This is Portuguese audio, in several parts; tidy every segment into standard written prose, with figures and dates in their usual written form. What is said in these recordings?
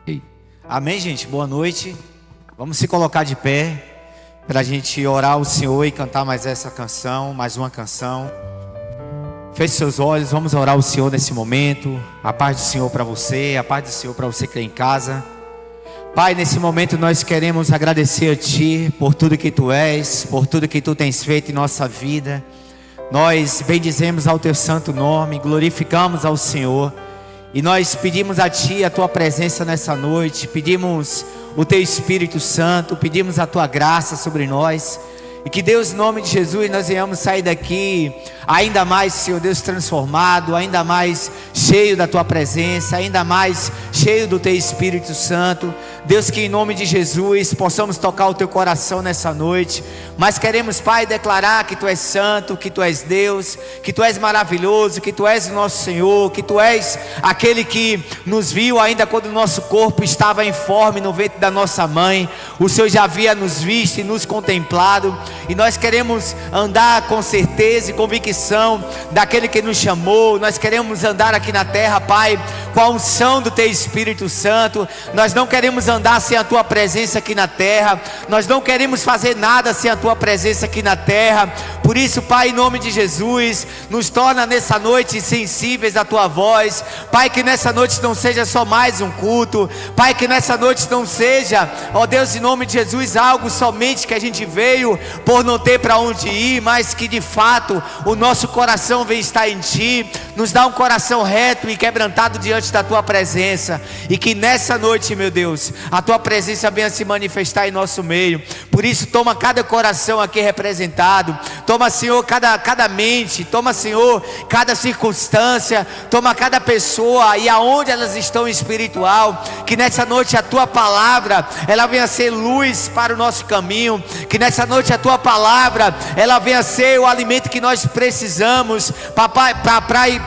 Ei. Amém, gente? Boa noite. Vamos se colocar de pé para a gente orar ao Senhor e cantar mais essa canção, mais uma canção. Feche seus olhos, vamos orar ao Senhor nesse momento. A paz do Senhor para você, a paz do Senhor para você que está em casa. Pai, nesse momento nós queremos agradecer a Ti por tudo que Tu és, por tudo que Tu tens feito em nossa vida. Nós bendizemos ao Teu santo nome, glorificamos ao Senhor. E nós pedimos a Ti a Tua presença nessa noite, pedimos o Teu Espírito Santo, pedimos a Tua graça sobre nós. E que Deus, em nome de Jesus, nós venhamos sair daqui ainda mais, Senhor Deus, transformado, ainda mais cheio da Tua presença, ainda mais cheio do Teu Espírito Santo. Deus, que em nome de Jesus possamos tocar o Teu coração nessa noite. Mas queremos, Pai, declarar que Tu és santo, que Tu és Deus, que Tu és maravilhoso, que Tu és o nosso Senhor, que Tu és aquele que nos viu ainda quando o nosso corpo estava informe no ventre da nossa mãe. O Senhor já havia nos visto e nos contemplado. E nós queremos andar com certeza e convicção daquele que nos chamou. Nós queremos andar aqui na terra, Pai, com a unção do Teu Espírito Santo. Nós não queremos andar sem a Tua presença aqui na terra. Nós não queremos fazer nada sem a Tua presença aqui na terra. Por isso, Pai, em nome de Jesus, nos torna nessa noite sensíveis à Tua voz. Pai, que nessa noite não seja só mais um culto. Pai, que nessa noite não seja, ó Deus, em nome de Jesus, algo somente que a gente veio por não ter para onde ir, mas que de fato o nosso coração vem estar em Ti. Nos dá um coração reto e quebrantado diante da Tua presença. E que nessa noite, meu Deus, a Tua presença venha se manifestar em nosso meio. Por isso, toma cada coração aqui representado. Toma, Senhor, cada mente. Toma, Senhor, cada circunstância. Toma cada pessoa e aonde elas estão espiritual. Que nessa noite a Tua palavra, ela venha ser luz para o nosso caminho. Que nessa noite a Tua palavra, ela venha ser o alimento que nós precisamos para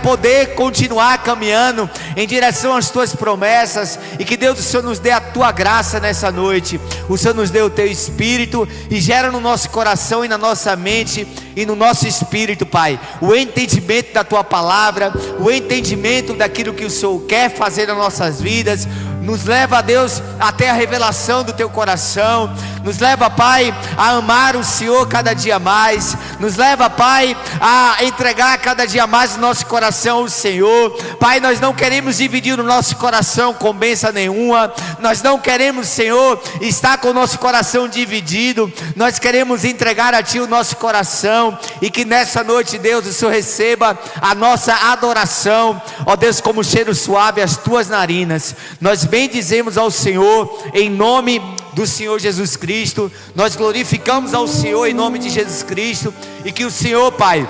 poder continuar caminhando em direção às Tuas promessas. E que Deus, o Senhor nos dê a Tua graça nessa noite. O Senhor nos dê o Teu Espírito e gera no nosso coração e na nossa mente e no nosso espírito, Pai, o entendimento da Tua palavra, o entendimento daquilo que o Senhor quer fazer nas nossas vidas. Nos leva, Deus, até a revelação do Teu coração. Nos leva, Pai, a amar o Senhor cada dia mais. Nos leva, Pai, a entregar cada dia mais o nosso coração ao Senhor. Pai, nós não queremos dividir o nosso coração com bênção nenhuma. Nós não queremos, Senhor, estar com o nosso coração dividido. Nós queremos entregar a Ti o nosso coração. E que nessa noite, Deus, o Senhor receba a nossa adoração. Ó Deus, como cheiro suave as Tuas narinas. Nós bendizemos ao Senhor em nome do Senhor Jesus Cristo. Nós glorificamos ao Senhor em nome de Jesus Cristo. E que o Senhor, Pai,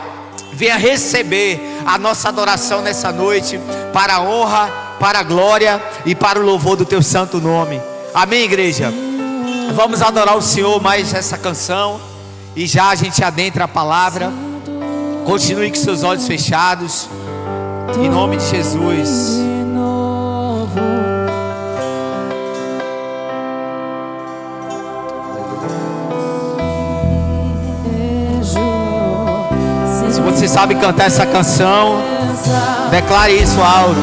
venha receber a nossa adoração nessa noite, para a honra, para a glória e para o louvor do Teu santo nome. Amém, igreja? Vamos adorar o Senhor mais essa canção e já a gente adentra a palavra. Continue com seus olhos fechados, em nome de Jesus. Você sabe cantar essa canção, declare isso alto.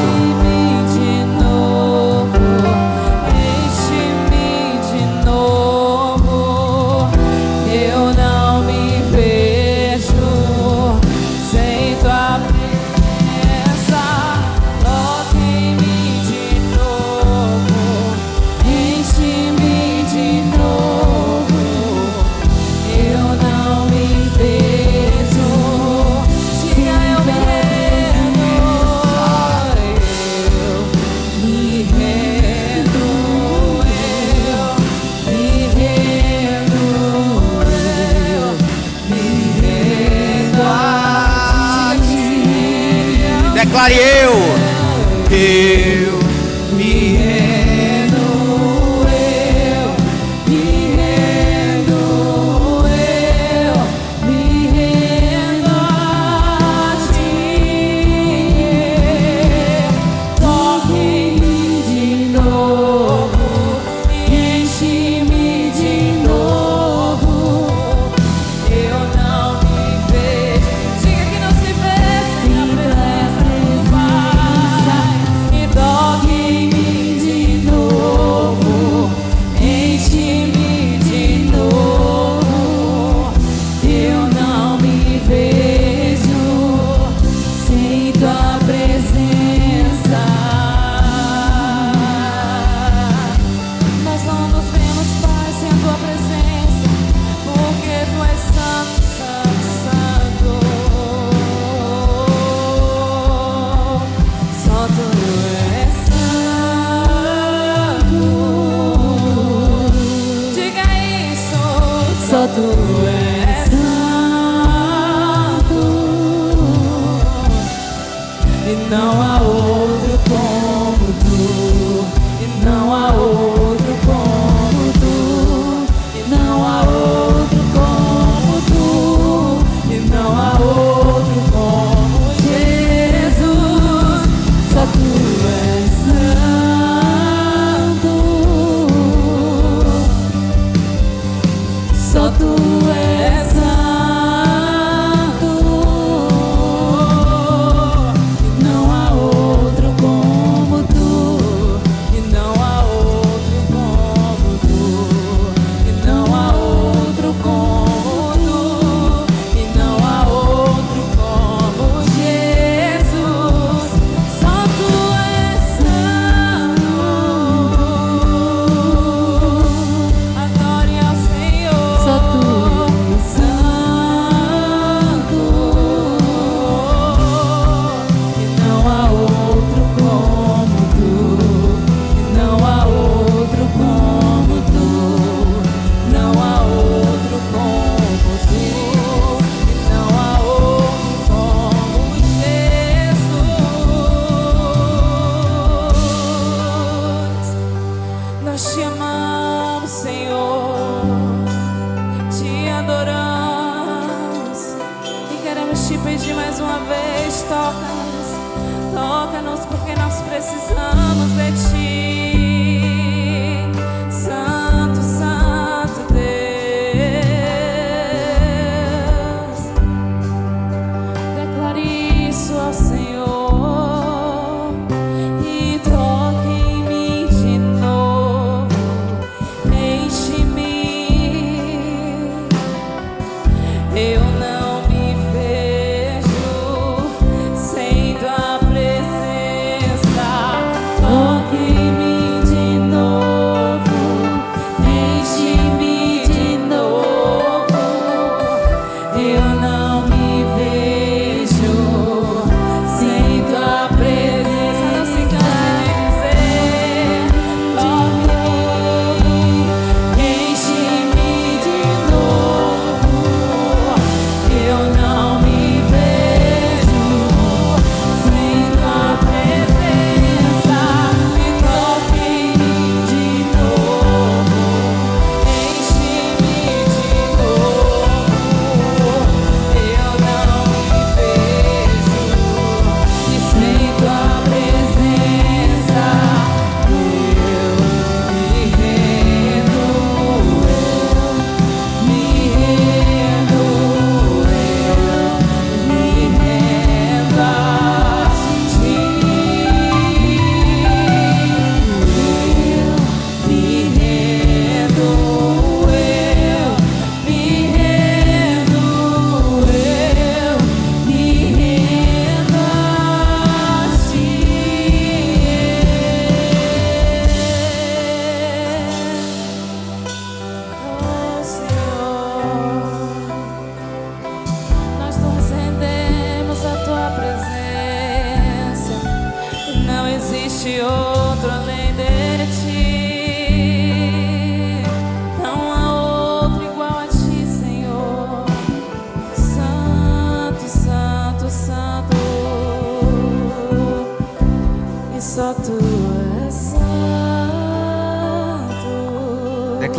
Declare eu me rendo, eu me rendo, eu me rendo a Ti. Toque em mim de novo, enche-me de novo. Eu não me vejo, diga que não se vê sem a presença do Pai. E toque em mim de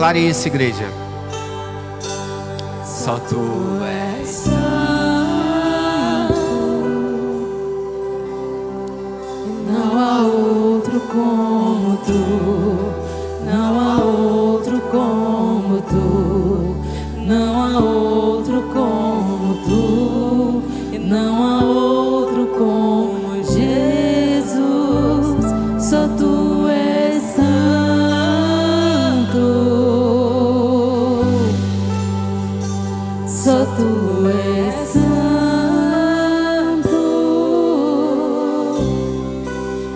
Declare isso, igreja. Só tu és santo. E não há outro como tu. Não há outro como tu. Não há outro como tu. E não há outro como Jesus. Só tu és santo. Só tu és santo.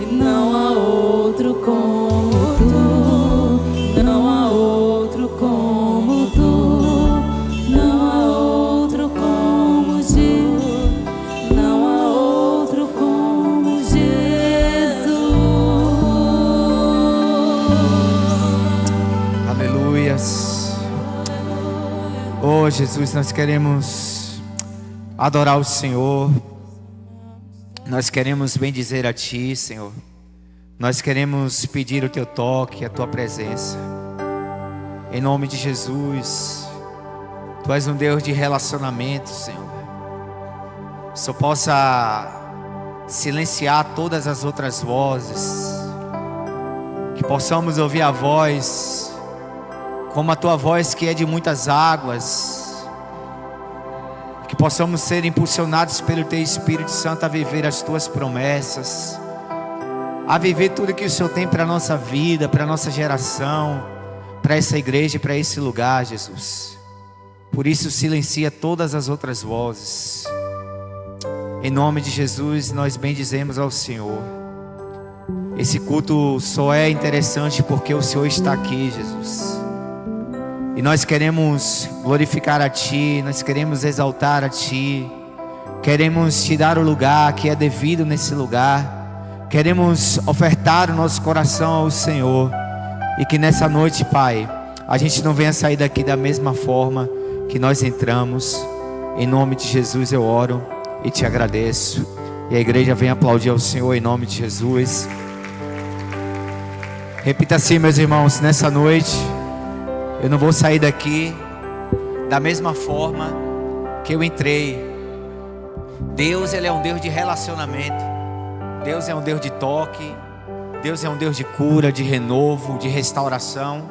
e não há outro como tu, não há outro como tu, não há outro como Jesus, não há outro como Jesus. Aleluias. Oh Jesus, nós queremos adorar o Senhor. Nós queremos bendizer a Ti, Senhor. Nós queremos pedir o Teu toque, a Tua presença. Em nome de Jesus. Tu és um Deus de relacionamento, Senhor. Só possa silenciar todas as outras vozes. Que possamos ouvir a voz, como a Tua voz que é de muitas águas. Que possamos ser impulsionados pelo Teu Espírito Santo a viver as Tuas promessas, a viver tudo que o Senhor tem para a nossa vida, para a nossa geração, para essa igreja e para esse lugar, Jesus. Por isso silencia todas as outras vozes. Em nome de Jesus nós bendizemos ao Senhor. Esse culto só é interessante porque o Senhor está aqui, Jesus. E nós queremos glorificar a Ti, nós queremos exaltar a Ti, queremos Te dar o lugar que é devido nesse lugar, queremos ofertar o nosso coração ao Senhor, e que nessa noite, Pai, a gente não venha sair daqui da mesma forma que nós entramos. Em nome de Jesus eu oro e Te agradeço, e a igreja vem aplaudir ao Senhor em nome de Jesus. Repita assim, meus irmãos, nessa noite eu não vou sair daqui da mesma forma que eu entrei. Deus, Ele é um Deus de relacionamento. Deus é um Deus de toque. Deus é um Deus de cura, de renovo, de restauração.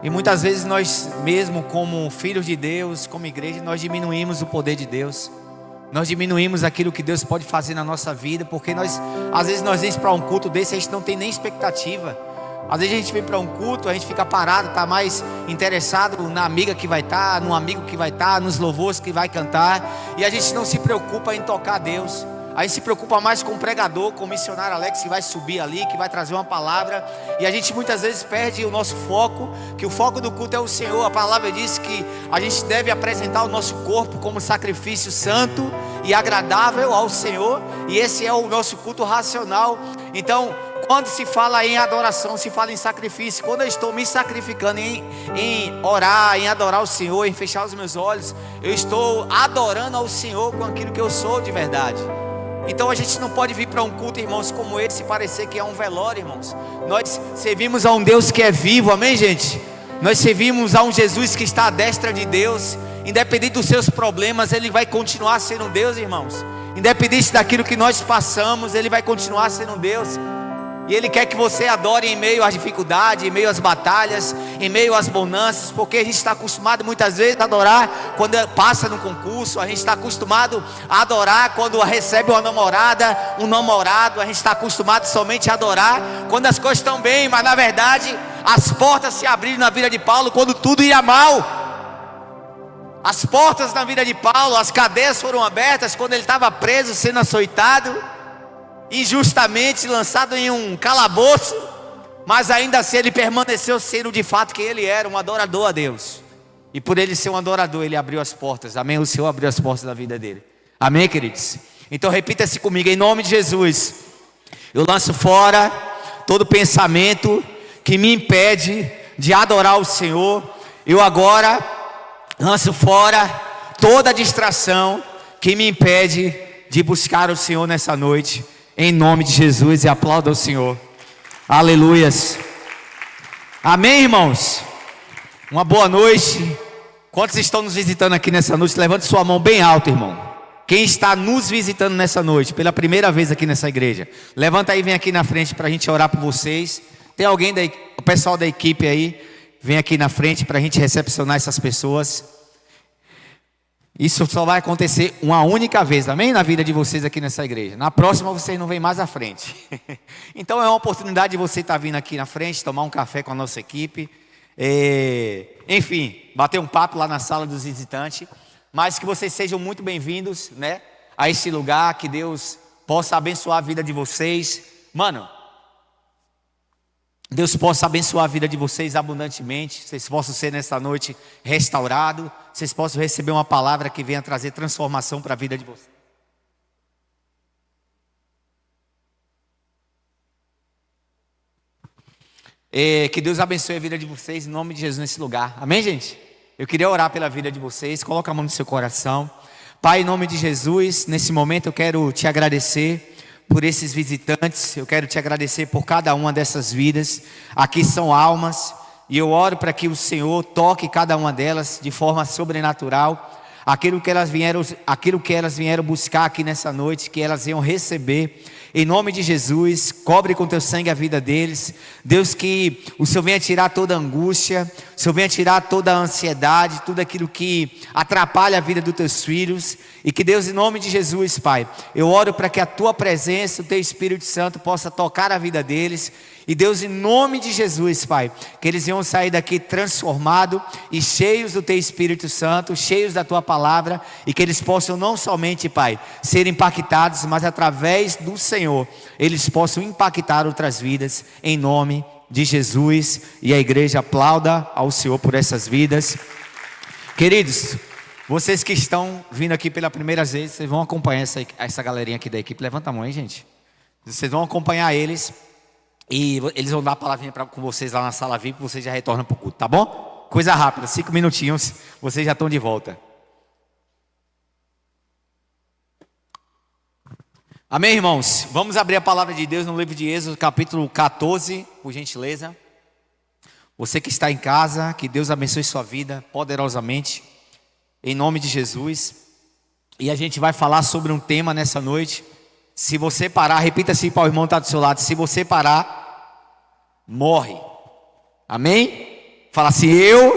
E muitas vezes nós mesmo, como filhos de Deus, como igreja, nós diminuímos o poder de Deus. Nós diminuímos aquilo que Deus pode fazer na nossa vida, porque às vezes nós vamos para um culto desse, a gente não tem nem expectativa. Às vezes a gente vem para um culto, a gente fica parado, está mais interessado na amiga que vai estar, no amigo que vai estar, nos louvores que vai cantar, e a gente não se preocupa em tocar a Deus. A gente se preocupa mais com o pregador, com o missionário Alex que vai subir ali, que vai trazer uma palavra, e a gente muitas vezes perde o nosso foco, que o foco do culto é o Senhor. A palavra diz que a gente deve apresentar o nosso corpo como sacrifício santo e agradável ao Senhor, e esse é o nosso culto racional. Então, quando se fala em adoração, se fala em sacrifício. Quando eu estou me sacrificando em orar, em adorar o Senhor, em fechar os meus olhos, eu estou adorando ao Senhor com aquilo que eu sou de verdade. Então a gente não pode vir para um culto, irmãos, como esse e parecer que é um velório, irmãos. Nós servimos a um Deus que é vivo, amém, gente? Nós servimos a um Jesus que está à destra de Deus. Independente dos seus problemas, Ele vai continuar sendo um Deus, irmãos. Independente daquilo que nós passamos, Ele vai continuar sendo um Deus. E Ele quer que você adore em meio às dificuldades, em meio às batalhas, em meio às bonanças, porque a gente está acostumado muitas vezes a adorar quando passa no concurso. A gente está acostumado a adorar quando recebe uma namorada, um namorado. A gente está acostumado somente a adorar quando as coisas estão bem, mas na verdade as portas se abriram na vida de Paulo quando tudo ia mal. As portas na vida de Paulo, as cadeias foram abertas quando ele estava preso, sendo açoitado, injustamente lançado em um calabouço, mas ainda assim ele permaneceu sendo de fato quem ele era, um adorador a Deus. E por ele ser um adorador, ele abriu as portas, amém? O Senhor abriu as portas da vida dele, amém, queridos? Então repita-se comigo, em nome de Jesus. Eu lanço fora todo pensamento que me impede de adorar o Senhor. Eu agora lanço fora toda distração que me impede de buscar o Senhor nessa noite, em nome de Jesus, e aplauda o Senhor. Aleluias. Amém, irmãos? Uma boa noite. Quantos estão nos visitando aqui nessa noite? Levante sua mão bem alto, irmão. Quem está nos visitando nessa noite, pela primeira vez aqui nessa igreja, levanta aí, vem aqui na frente para a gente orar por vocês. Tem alguém o pessoal da equipe aí, vem aqui na frente para a gente recepcionar essas pessoas. Isso só vai acontecer uma única vez, amém? Na vida de vocês aqui nessa igreja. Na próxima vocês não vêm mais à frente. Então é uma oportunidade de você estar vindo aqui na frente, tomar um café com a nossa equipe. Enfim, bater um papo lá na sala dos visitantes. Mas que vocês sejam muito bem-vindos, né, a esse lugar que Deus possa abençoar a vida de vocês. Mano, Deus possa abençoar a vida de vocês abundantemente. Vocês possam ser nesta noite restaurados. Vocês possam receber uma palavra que venha trazer transformação para a vida de vocês. Que Deus abençoe a vida de vocês em nome de Jesus nesse lugar. Amém, gente? Eu queria orar pela vida de vocês. Coloca a mão no seu coração. Pai, em nome de Jesus, nesse momento eu quero te agradecer por esses visitantes. Eu quero te agradecer por cada uma dessas vidas. Aqui são almas. E eu oro para que o Senhor toque cada uma delas de forma sobrenatural. Aquilo que elas vieram buscar aqui nessa noite, que elas venham receber. Em nome de Jesus, cobre com teu sangue a vida deles. Deus, que o Senhor venha tirar toda a angústia, o Senhor venha tirar toda a ansiedade, tudo aquilo que atrapalha a vida dos teus filhos. E que Deus, em nome de Jesus, Pai, eu oro para que a tua presença, o teu Espírito Santo possa tocar a vida deles. E Deus, em nome de Jesus, Pai, que eles venham sair daqui transformados e cheios do teu Espírito Santo, cheios da tua palavra, e que eles possam não somente, Pai, ser impactados, mas através do Senhor, eles possam impactar outras vidas, em nome de Jesus. E a igreja aplauda ao Senhor por essas vidas. Queridos, vocês que estão vindo aqui pela primeira vez, vocês vão acompanhar essa galerinha aqui da equipe. Levanta a mão aí, gente. Vocês vão acompanhar eles. E eles vão dar a palavrinha com vocês lá na sala VIP. Vocês já retornam para o culto, tá bom? Coisa rápida, 5 minutinhos. Vocês já estão de volta. Amém, irmãos? Vamos abrir a palavra de Deus no livro de Êxodo, capítulo 14, por gentileza. Você que está em casa, que Deus abençoe sua vida poderosamente, em nome de Jesus. E a gente vai falar sobre um tema nessa noite. Se você parar, repita assim para o irmão que está do seu lado: se você parar, morre. Amém? Fala assim: eu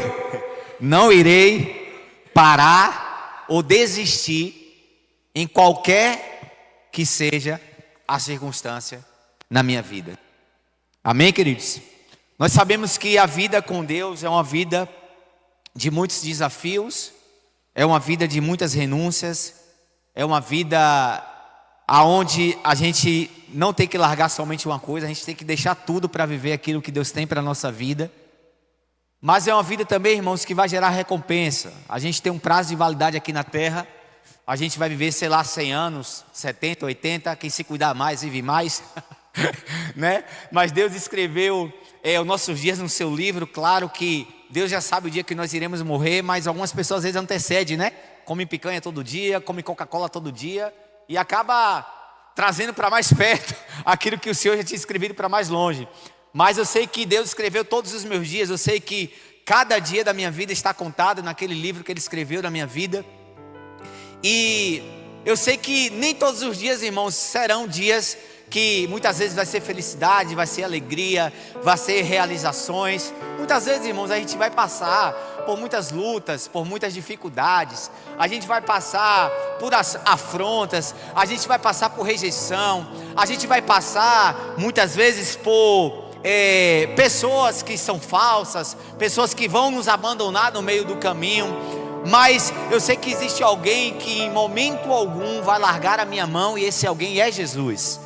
não irei parar ou desistir em qualquer que seja a circunstância na minha vida. Amém, queridos? Nós sabemos que a vida com Deus é uma vida de muitos desafios, é uma vida de muitas renúncias, é uma vida aonde a gente não tem que largar somente uma coisa, a gente tem que deixar tudo para viver aquilo que Deus tem para a nossa vida. Mas é uma vida também, irmãos, que vai gerar recompensa. A gente tem um prazo de validade aqui na terra. A gente vai viver, sei lá, 100 anos, 70, 80, quem se cuidar mais, vive mais. Né? Mas Deus escreveu os nossos dias no seu livro. Claro que Deus já sabe o dia que nós iremos morrer, mas algumas pessoas às vezes antecedem, né? Come picanha todo dia, come Coca-Cola todo dia, e acaba trazendo para mais perto aquilo que o Senhor já tinha escrevido para mais longe. Mas eu sei que Deus escreveu todos os meus dias. Eu sei que cada dia da minha vida está contado naquele livro que Ele escreveu na minha vida. E eu sei que nem todos os dias, irmãos, serão dias que muitas vezes vai ser felicidade, vai ser alegria, vai ser realizações. Muitas vezes, irmãos, a gente vai passar por muitas lutas, por muitas dificuldades. A gente vai passar por afrontas, a gente vai passar por rejeição, a gente vai passar muitas vezes por pessoas que são falsas, pessoas que vão nos abandonar no meio do caminho. Mas eu sei que existe alguém que em momento algum vai largar a minha mão, e esse alguém é Jesus.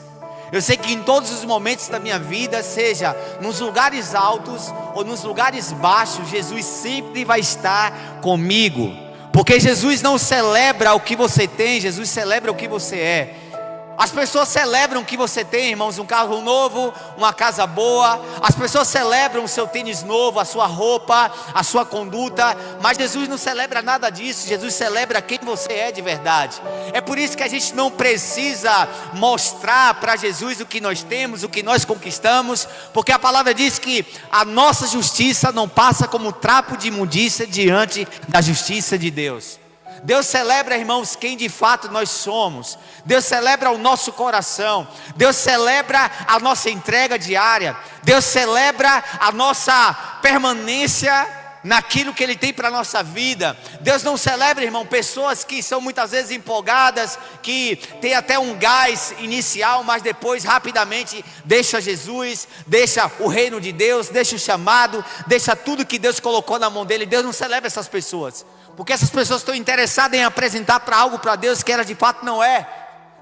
Eu sei que em todos os momentos da minha vida, seja nos lugares altos ou nos lugares baixos, Jesus sempre vai estar comigo. Porque Jesus não celebra o que você tem, Jesus celebra o que você é. As pessoas celebram o que você tem, irmãos, um carro novo, uma casa boa. As pessoas celebram o seu tênis novo, a sua roupa, a sua conduta. Mas Jesus não celebra nada disso. Jesus celebra quem você é de verdade. É por isso que a gente não precisa mostrar para Jesus o que nós temos, o que nós conquistamos. Porque a palavra diz que a nossa justiça não passa como trapo de imundícia diante da justiça de Deus. Deus celebra, irmãos, quem de fato nós somos. Deus celebra o nosso coração. Deus celebra a nossa entrega diária. Deus celebra a nossa permanência naquilo que Ele tem para a nossa vida. Deus não celebra, irmão, pessoas que são muitas vezes empolgadas, que tem até um gás inicial, mas depois rapidamente deixa Jesus, deixa o reino de Deus, deixa o chamado, deixa tudo que Deus colocou na mão dele. Deus não celebra essas pessoas, porque essas pessoas estão interessadas em apresentar para algo para Deus que ela de fato não é.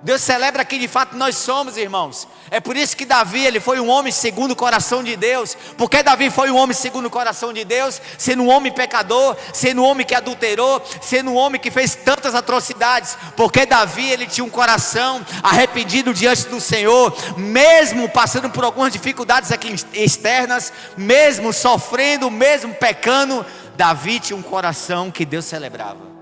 Deus celebra quem de fato nós somos, irmãos. É por isso que Davi, ele foi um homem segundo o coração de Deus. Porque Davi foi um homem segundo o coração de Deus, sendo um homem pecador, sendo um homem que adulterou, sendo um homem que fez tantas atrocidades. Porque Davi, ele tinha um coração arrependido diante do Senhor, mesmo passando por algumas dificuldades aqui externas, mesmo sofrendo, mesmo pecando, Davi tinha um coração que Deus celebrava.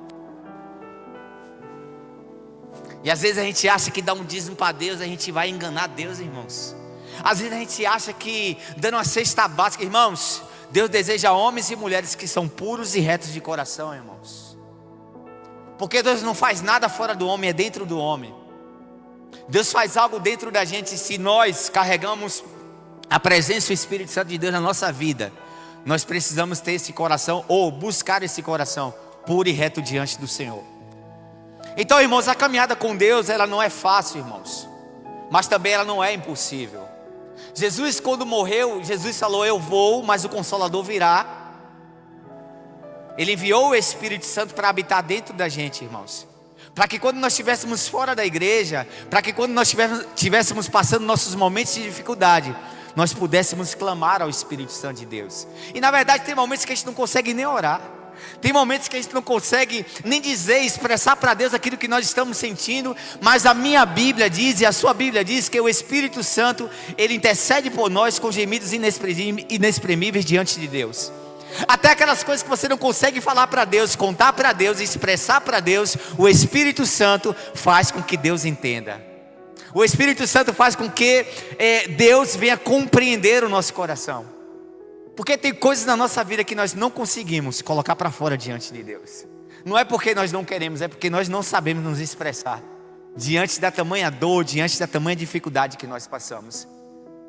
E às vezes a gente acha que dar um dízimo para Deus, a gente vai enganar Deus, irmãos. Às vezes a gente acha que dando uma cesta básica, irmãos, Deus deseja homens e mulheres que são puros e retos de coração, irmãos. Porque Deus não faz nada fora do homem, é dentro do homem. Deus faz algo dentro da gente. Se nós carregamos a presença e o Espírito Santo de Deus na nossa vida, nós precisamos ter esse coração, ou buscar esse coração puro e reto diante do Senhor. Então, irmãos, a caminhada com Deus, ela não é fácil, irmãos, mas também ela não é impossível. Jesus, quando morreu, Jesus falou: eu vou, mas o Consolador virá. Ele enviou o Espírito Santo para habitar dentro da gente, irmãos, para que quando nós estivéssemos fora da igreja, para que quando nós estivéssemos passando nossos momentos de dificuldade, nós pudéssemos clamar ao Espírito Santo de Deus. E na verdade tem momentos que a gente não consegue nem orar. Tem momentos que a gente não consegue nem dizer, expressar para Deus aquilo que nós estamos sentindo. Mas a minha Bíblia diz, e a sua Bíblia diz, que o Espírito Santo, ele intercede por nós com gemidos inexprimíveis diante de Deus. Até aquelas coisas que você não consegue falar para Deus, contar para Deus, expressar para Deus, o Espírito Santo faz com que Deus entenda. O Espírito Santo faz com que Deus venha compreender o nosso coração. Porque tem coisas na nossa vida que nós não conseguimos colocar para fora diante de Deus. Não é porque nós não queremos, é porque nós não sabemos nos expressar diante da tamanha dor, diante da tamanha dificuldade que nós passamos.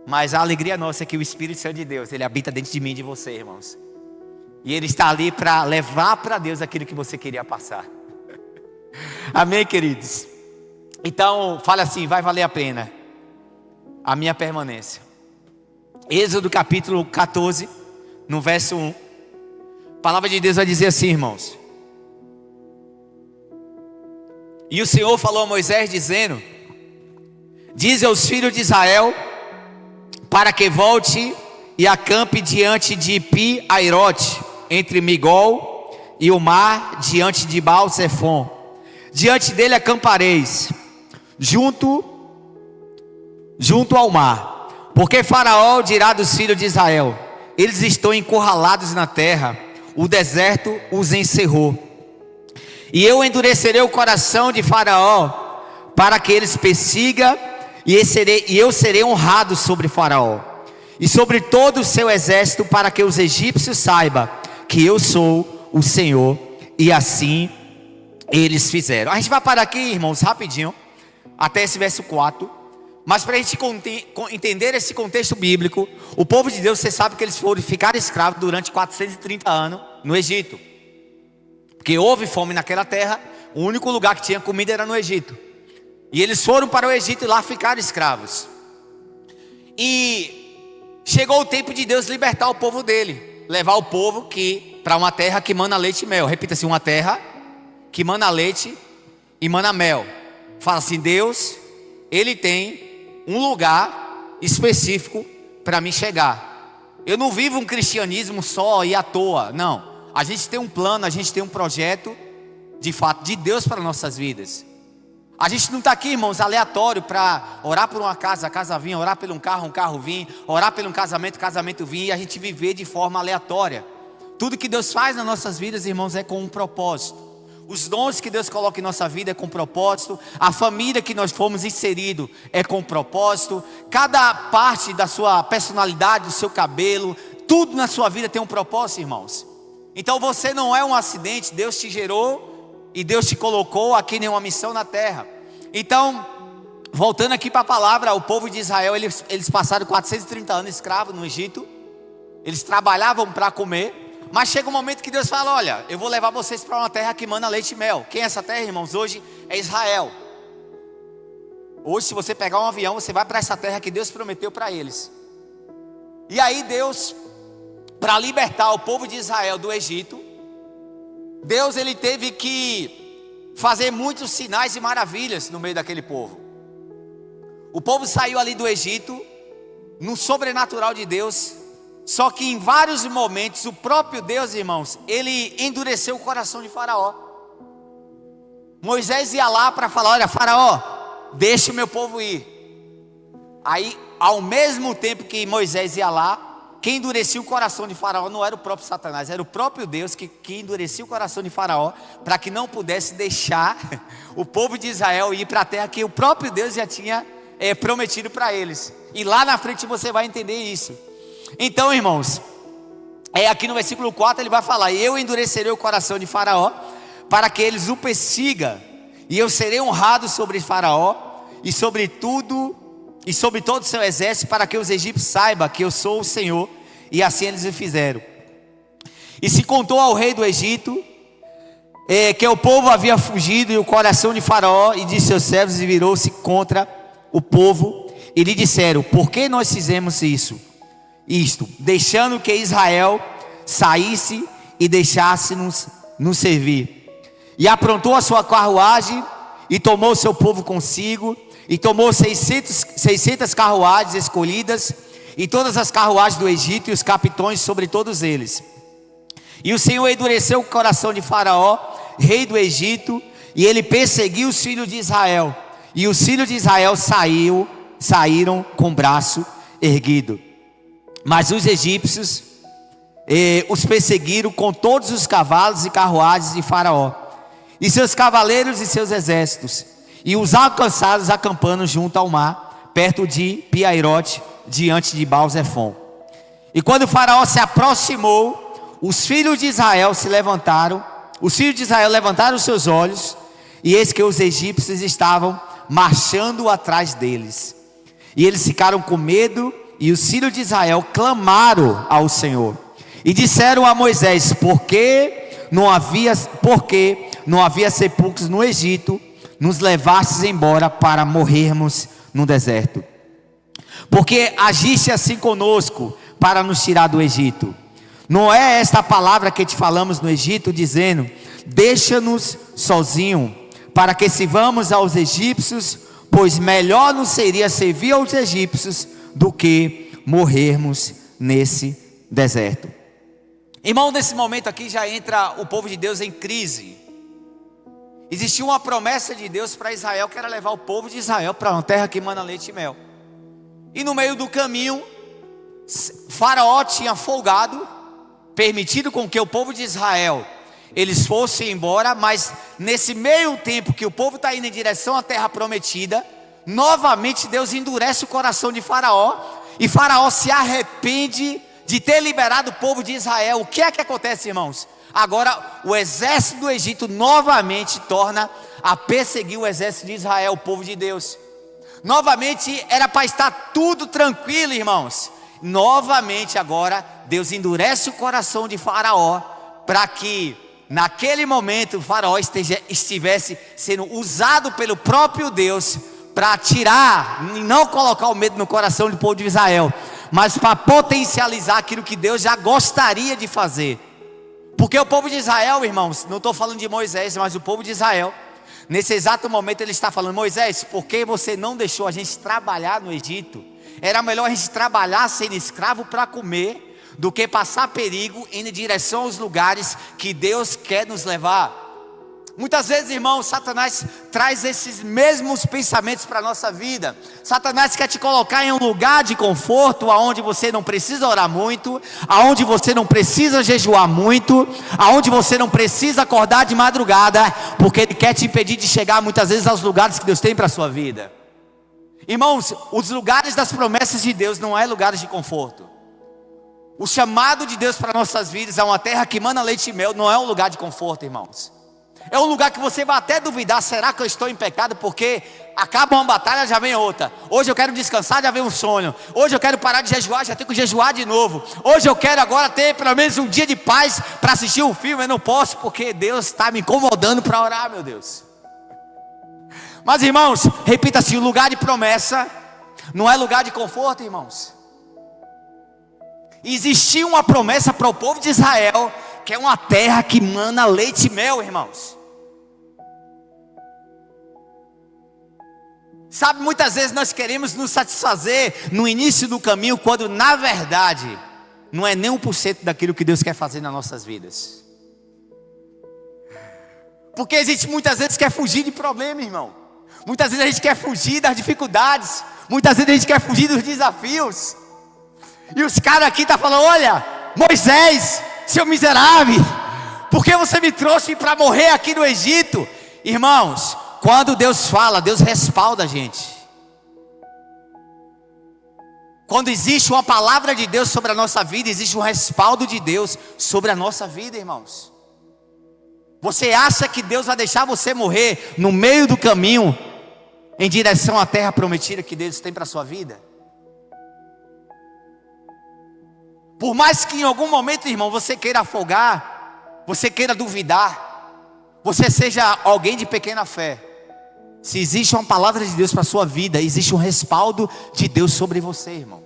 Mas a alegria nossa é que o Espírito Santo de Deus, ele habita dentro de mim e de você, irmãos. E ele está ali para levar para Deus aquilo que você queria passar. Amém, queridos? Então, fala assim: vai valer a pena a minha permanência. Êxodo capítulo 14, no verso 1. A palavra de Deus vai dizer assim, irmãos: e o Senhor falou a Moisés dizendo: dize aos filhos de Israel, para que volte e acampe diante de Pi-Airote, entre Migol e o mar, diante de Baal-Zephon. Diante dele acampareis, junto ao mar. Porque Faraó dirá dos filhos de Israel: eles estão encurralados na terra, o deserto os encerrou. E eu endurecerei o coração de Faraó, para que eles persiga, e eu serei honrado sobre Faraó e sobre todo o seu exército, para que os egípcios saibam que eu sou o Senhor. E assim eles fizeram. A gente vai parar aqui, irmãos, rapidinho, até esse verso 4. Mas para a gente entender esse contexto bíblico, o povo de Deus, você sabe que eles ficaram escravos durante 430 anos no Egito. Porque houve fome naquela terra, o único lugar que tinha comida era no Egito. E eles foram para o Egito e lá ficaram escravos. E chegou o tempo de Deus libertar o povo dele, levar o povo para uma terra que mana leite e mel. Repita assim: uma terra que mana leite e mana mel. Fala assim: Deus, ele tem um lugar específico para mim chegar. Eu não vivo um cristianismo só e à toa, não. A gente tem um plano, a gente tem um projeto, de fato, de Deus para nossas vidas. A gente não está aqui, irmãos, aleatório para orar por uma casa, a casa vir, orar por um carro vir, orar por um casamento, casamento vir, e a gente viver de forma aleatória. Tudo que Deus faz nas nossas vidas, irmãos, é com um propósito. Os dons que Deus coloca em nossa vida é com propósito. A família que nós fomos inseridos é com propósito. Cada parte da sua personalidade, do seu cabelo, tudo na sua vida tem um propósito, irmãos. Então você não é um acidente. Deus te gerou e Deus te colocou aqui em uma missão na terra. Então, voltando aqui para a palavra, o povo de Israel, eles passaram 430 anos escravos no Egito. Eles trabalhavam para comer. Mas chega um momento que Deus fala: olha, eu vou levar vocês para uma terra que mana leite e mel. Quem é essa terra, irmãos? Hoje é Israel. Hoje, se você pegar um avião, você vai para essa terra que Deus prometeu para eles. E aí Deus, para libertar o povo de Israel do Egito, Deus, ele teve que fazer muitos sinais e maravilhas no meio daquele povo. O povo saiu ali do Egito, no sobrenatural de Deus, só que em vários momentos, o próprio Deus, irmãos, ele endureceu o coração de Faraó. Moisés ia lá para falar: olha, Faraó, deixa o meu povo ir. Aí, ao mesmo tempo que Moisés ia lá, quem endurecia o coração de Faraó não era o próprio Satanás, era o próprio Deus que endurecia o coração de Faraó, para que não pudesse deixar o povo de Israel ir para a terra que o próprio Deus já tinha prometido para eles. E lá na frente você vai entender isso. Então, irmãos, aqui no versículo 4 ele vai falar: eu endurecerei o coração de Faraó, para que eles o persigam, e eu serei honrado sobre Faraó, e sobre todo o seu exército, para que os egípcios saibam que eu sou o Senhor. E assim eles o fizeram. E se contou ao rei do Egito que o povo havia fugido, e o coração de Faraó e de seus servos virou-se contra o povo, e lhe disseram: por que nós fizemos isto, deixando que Israel saísse e deixasse-nos servir? E aprontou a sua carruagem, e tomou o seu povo consigo, e tomou 600 carruagens escolhidas, e todas as carruagens do Egito, e os capitões sobre todos eles. E o Senhor endureceu o coração de Faraó, rei do Egito, e ele perseguiu os filhos de Israel. E os filhos de Israel saíram com o braço erguido. Mas os egípcios os perseguiram com todos os cavalos e carruagens de Faraó, e seus cavaleiros e seus exércitos, e os alcançaram acampando junto ao mar, perto de Piairote, diante de Baal-Zefon. E quando o Faraó se aproximou, os filhos de Israel levantaram os seus olhos, e eis que os egípcios estavam marchando atrás deles. E eles ficaram com medo, e os filhos de Israel clamaram ao Senhor, e disseram a Moisés: por que não havia sepulcros no Egito, nos levastes embora para morrermos no deserto? Porque agiste assim conosco para nos tirar do Egito? Não é esta a palavra que te falamos no Egito, dizendo: deixa-nos sozinho, para que sirvamos aos egípcios, pois melhor nos seria servir aos egípcios do que morrermos nesse deserto. Irmão, nesse momento aqui já entra o povo de Deus em crise. Existia uma promessa de Deus para Israel, que era levar o povo de Israel para uma terra que mana leite e mel. E no meio do caminho, Faraó tinha folgado, permitido com que o povo de Israel eles fossem embora. Mas nesse meio tempo que o povo está indo em direção à terra prometida, novamente Deus endurece o coração de Faraó, e Faraó se arrepende de ter liberado o povo de Israel. O que é que acontece, irmãos? Agora o exército do Egito novamente torna a perseguir o exército de Israel, o povo de Deus. Novamente era para estar tudo tranquilo, irmãos. Novamente agora Deus endurece o coração de Faraó, para que naquele momento o Faraó estivesse sendo usado pelo próprio Deus para tirar e não colocar o medo no coração do povo de Israel, mas para potencializar aquilo que Deus já gostaria de fazer. Porque o povo de Israel, irmãos, não estou falando de Moisés, mas o povo de Israel, nesse exato momento ele está falando: Moisés, por que você não deixou a gente trabalhar no Egito? Era melhor a gente trabalhar sendo escravo para comer, do que passar perigo indo em direção aos lugares que Deus quer nos levar. Muitas vezes, irmãos, Satanás traz esses mesmos pensamentos para a nossa vida. Satanás quer te colocar em um lugar de conforto, aonde você não precisa orar muito, aonde você não precisa jejuar muito, aonde você não precisa acordar de madrugada, porque ele quer te impedir de chegar muitas vezes aos lugares que Deus tem para a sua vida. Irmãos, os lugares das promessas de Deus não é lugares de conforto. O chamado de Deus para nossas vidas é uma terra que mana leite e mel, não é um lugar de conforto, irmãos. É um lugar que você vai até duvidar: será que eu estou em pecado? Porque acaba uma batalha, já vem outra. Hoje eu quero descansar, já vem um sonho. Hoje eu quero parar de jejuar, já tenho que jejuar de novo. Hoje eu quero agora ter pelo menos um dia de paz para assistir um filme. Eu não posso, porque Deus está me incomodando para orar, meu Deus. Mas, irmãos, repita assim: o lugar de promessa não é lugar de conforto, irmãos. Existia uma promessa para o povo de Israel, que é uma terra que mana leite e mel, irmãos. Sabe, muitas vezes nós queremos nos satisfazer no início do caminho, quando na verdade não é nem 1% daquilo que Deus quer fazer nas nossas vidas. Porque a gente muitas vezes quer fugir de problema, irmão. Muitas vezes a gente quer fugir das dificuldades. Muitas vezes a gente quer fugir dos desafios. E os caras aqui estão falando: olha, Moisés, seu miserável, por que você me trouxe para morrer aqui no Egito? Irmãos, quando Deus fala, Deus respalda a gente. Quando existe uma palavra de Deus sobre a nossa vida, existe um respaldo de Deus sobre a nossa vida, irmãos. Você acha que Deus vai deixar você morrer no meio do caminho, em direção à terra prometida que Deus tem para a sua vida? Por mais que em algum momento, irmão, você queira afogar, você queira duvidar, você seja alguém de pequena fé, se existe uma palavra de Deus para a sua vida, existe um respaldo de Deus sobre você, irmão.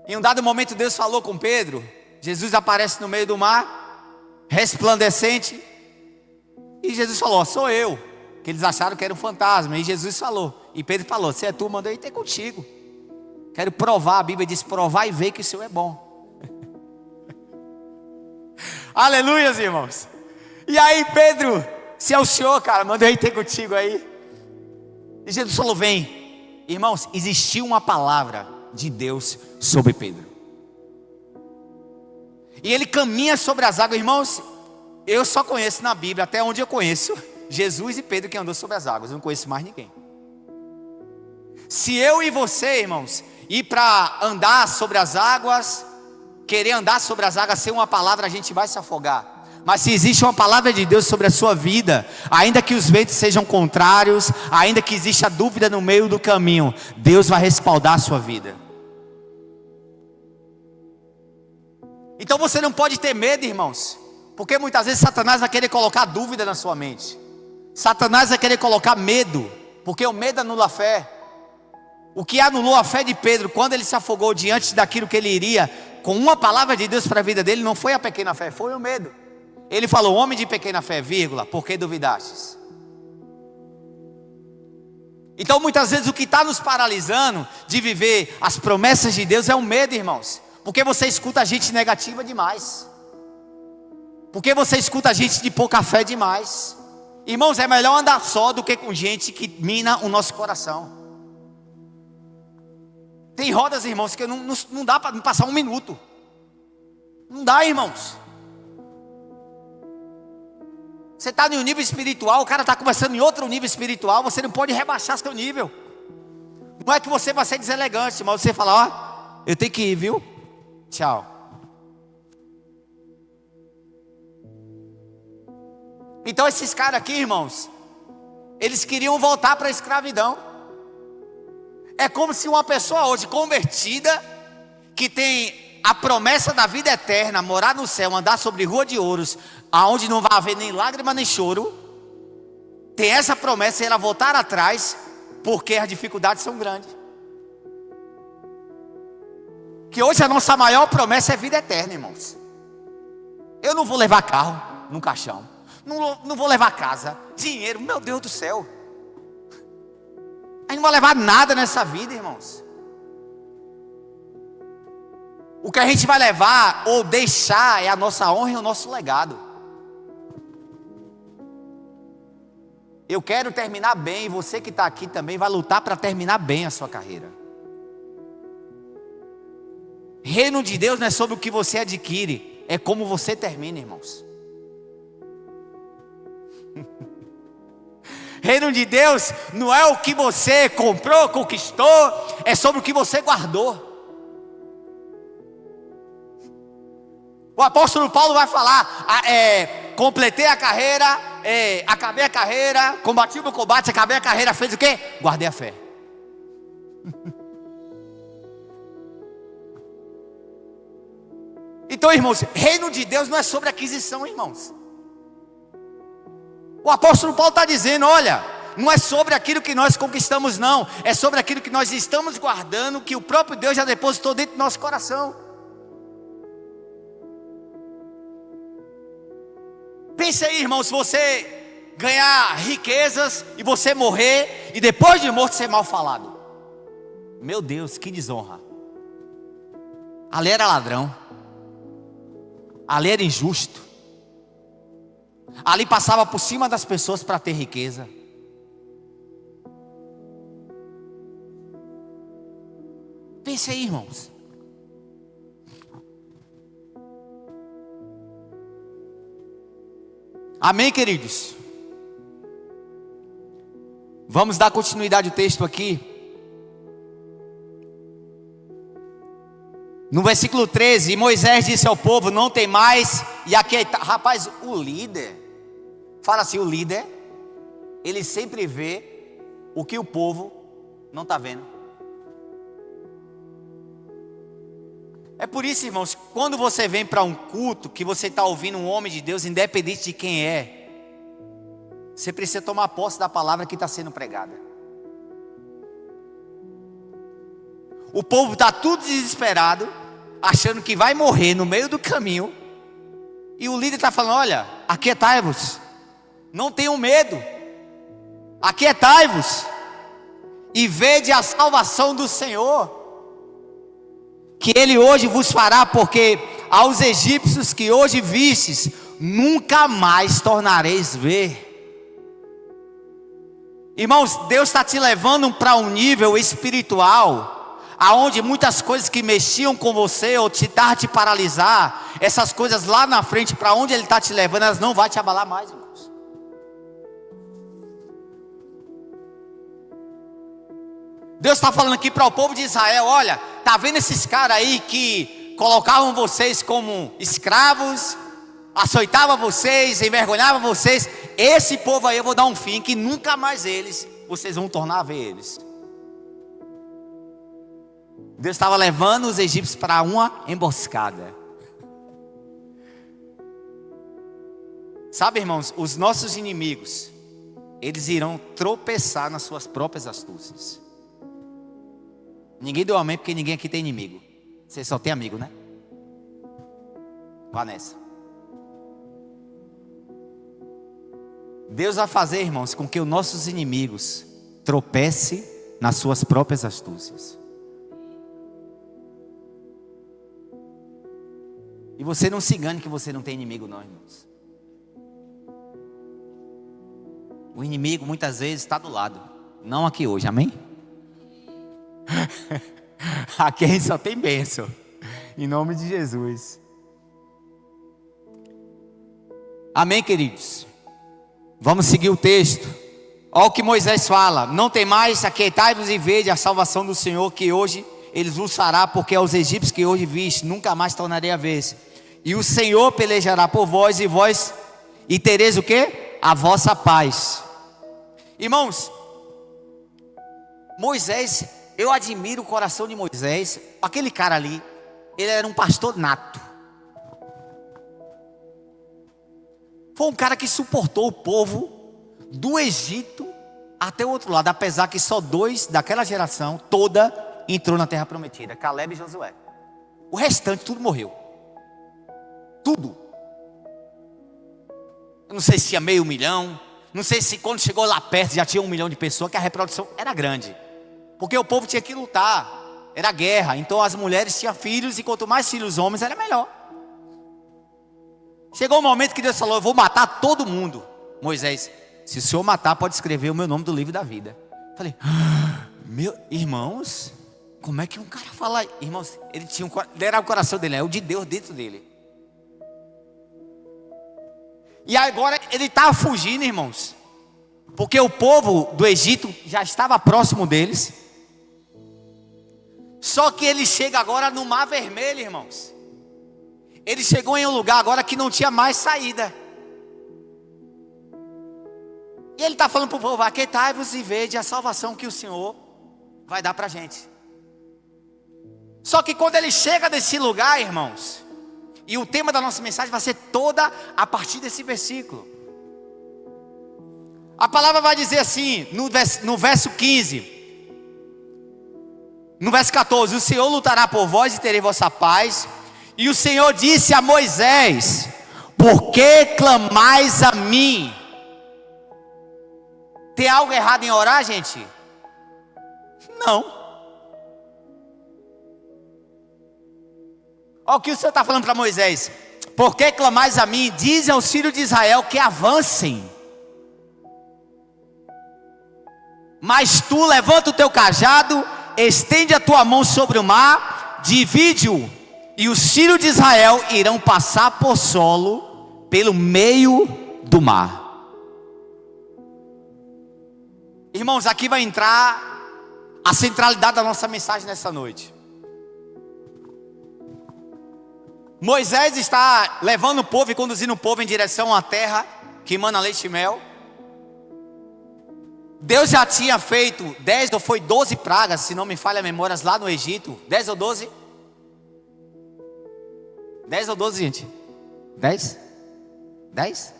Em um dado momento Deus falou com Pedro. Jesus aparece no meio do mar, resplandecente, e Jesus falou: sou eu. Que eles acharam que era um fantasma. E Jesus falou, e Pedro falou: se é tu, mandei ter contigo. Quero provar, a Bíblia diz: provar e ver que o Senhor é bom. Aleluia, irmãos. E aí Pedro: se é o Senhor, cara, mandei ter contigo aí. E Jesus falou: vem. Irmãos, existiu uma palavra de Deus sobre Pedro. E ele caminha sobre as águas. Irmãos, eu só conheço na Bíblia, até onde eu conheço, Jesus e Pedro que andou sobre as águas. Eu não conheço mais ninguém. Se eu e você, irmãos, ir para andar sobre as águas, querer andar sobre as águas sem uma palavra, a gente vai se afogar. Mas se existe uma palavra de Deus sobre a sua vida, ainda que os ventos sejam contrários, ainda que exista dúvida no meio do caminho, Deus vai respaldar a sua vida. Então você não pode ter medo, irmãos, porque muitas vezes Satanás vai querer colocar dúvida na sua mente. Satanás vai querer colocar medo, porque o medo anula a fé. O que anulou a fé de Pedro, quando ele se afogou diante daquilo que ele iria, com uma palavra de Deus para a vida dele, não foi a pequena fé, foi o medo. Ele falou: homem de pequena fé, vírgula, por que duvidastes? Então muitas vezes o que está nos paralisando de viver as promessas de Deus é o medo, irmãos. Porque você escuta gente negativa demais. Porque você escuta gente de pouca fé demais. Irmãos, é melhor andar só do que com gente que mina o nosso coração. Tem rodas, irmãos, que não dá para passar um minuto. Não dá, irmãos. Você está em um nível espiritual, o cara está conversando em outro nível espiritual, você não pode rebaixar seu nível. Não é que você vai ser deselegante, mas você fala: ó, eu tenho que ir, viu? Tchau. Então esses caras aqui, irmãos, eles queriam voltar para a escravidão. É como se uma pessoa hoje convertida, que tem a promessa da vida eterna, morar no céu, andar sobre rua de ouros, aonde não vai haver nem lágrima nem choro, tem essa promessa e ela voltar atrás, porque as dificuldades são grandes. Que hoje a nossa maior promessa é vida eterna, irmãos. Eu não vou levar carro num caixão, não vou levar casa, dinheiro, meu Deus do céu. A gente não vai levar nada nessa vida, irmãos. O que a gente vai levar ou deixar é a nossa honra e o nosso legado. Eu quero terminar bem, e você que está aqui também vai lutar para terminar bem a sua carreira. Reino de Deus não é sobre o que você adquire, é como você termina, irmãos. Reino de Deus não é o que você comprou, conquistou, é sobre o que você guardou. O apóstolo Paulo vai falar: completei a carreira, acabei a carreira, combati o meu combate, acabei a carreira, fez o quê? Guardei a fé. Então, irmãos, reino de Deus não é sobre aquisição, irmãos. O apóstolo Paulo está dizendo: olha, não é sobre aquilo que nós conquistamos, não. É sobre aquilo que nós estamos guardando, que o próprio Deus já depositou dentro do nosso coração. Pense aí, irmãos, ganhar riquezas e você morrer e depois de morto ser mal falado. Meu Deus, que desonra. Ali era ladrão, ali era injusto, ali passava por cima das pessoas para ter riqueza. Pense aí, irmãos. Amém, queridos? Vamos dar continuidade ao texto aqui. No versículo 13, Moisés disse ao povo: não tem mais. E aqui, rapaz, o líder, fala assim, o líder, ele sempre vê o que o povo não está vendo. É por isso, irmãos, quando você vem para um culto, que você está ouvindo um homem de Deus, independente de quem é, você precisa tomar posse da palavra que está sendo pregada. O povo está tudo desesperado, achando que vai morrer no meio do caminho, e o líder está falando: olha, aquietai-vos, não tenham medo, aquietai-vos, e vede a salvação do Senhor, que Ele hoje vos fará, porque aos egípcios que hoje vistes, nunca mais tornareis ver. Irmãos, Deus está te levando para um nível espiritual, aonde muitas coisas que mexiam com você, ou te paralisar, essas coisas lá na frente, para onde Ele está te levando, elas não vão te abalar mais, irmãos. Deus está falando aqui para o povo de Israel: olha, está vendo esses caras aí que colocavam vocês como escravos, açoitavam vocês, envergonhavam vocês? Esse povo aí eu vou dar um fim, que nunca mais vocês vão tornar a ver eles. Deus estava levando os egípcios para uma emboscada. Sabe, irmãos, os nossos inimigos, eles irão tropeçar nas suas próprias astúcias. Ninguém deu amém, porque ninguém aqui tem inimigo. Você só tem amigo, né? Vá nessa. Deus vai fazer, irmãos, com que os nossos inimigos tropecem nas suas próprias astúcias. E você não se engane que você não tem inimigo não, irmãos. O inimigo muitas vezes está do lado. Não aqui hoje, amém? Aqui a gente só tem bênção, em nome de Jesus. Amém, queridos? Vamos seguir o texto. Olha o que Moisés fala: não tem mais, aquietai-vos e vede a salvação do Senhor, que hoje Ele vos fará, porque aos egípcios que hoje viste, nunca mais tornarei a ver. E o Senhor pelejará por vós, e tereis o quê? A vossa paz. Irmãos, Moisés, eu admiro o coração de Moisés. Aquele cara ali, ele era um pastor nato. Foi um cara que suportou o povo do Egito até o outro lado, apesar que só 2 daquela geração toda entrou na terra prometida, Caleb e Josué. O restante tudo morreu. Tudo. Eu não sei se tinha 500 mil, não sei se quando chegou lá perto já tinha 1 milhão de pessoas, que a reprodução era grande. Porque o povo tinha que lutar, era guerra. Então as mulheres tinham filhos, e quanto mais filhos homens era melhor. Chegou um momento que Deus falou: eu vou matar todo mundo. Moisés: se o Senhor matar, pode escrever o meu nome do livro da vida. Falei: meu irmãos, como é que um cara fala? Irmãos, ele era o coração dele, é o de Deus dentro dele. E agora ele estava fugindo, irmãos, porque o povo do Egito já estava próximo deles. Só que ele chega agora no Mar Vermelho, irmãos. Ele chegou em um lugar agora que não tinha mais saída. E ele está falando para o povo: aquietai-vos e vede a salvação que o Senhor vai dar para a gente. Só que quando ele chega nesse lugar, irmãos, e o tema da nossa mensagem vai ser toda a partir desse versículo. A palavra vai dizer assim, no verso 15. No verso 14: o Senhor lutará por vós e terei vossa paz. E o Senhor disse a Moisés: por que clamais a mim? Tem algo errado em orar, gente? Não. Olha o que o Senhor está falando para Moisés. Por que clamais a mim? Diz aos filhos de Israel que avancem. Mas tu levanta o teu cajado, estende a tua mão sobre o mar, divide-o, e os filhos de Israel irão passar por solo pelo meio do mar. Irmãos, aqui vai entrar a centralidade da nossa mensagem nessa noite. Moisés está levando o povo e conduzindo o povo em direção à terra que emana leite e mel. Deus já tinha feito 10 ou foi 12 pragas, se não me falha a memória, lá no Egito. 10 ou 12? 10 ou 12, gente? 10? 10?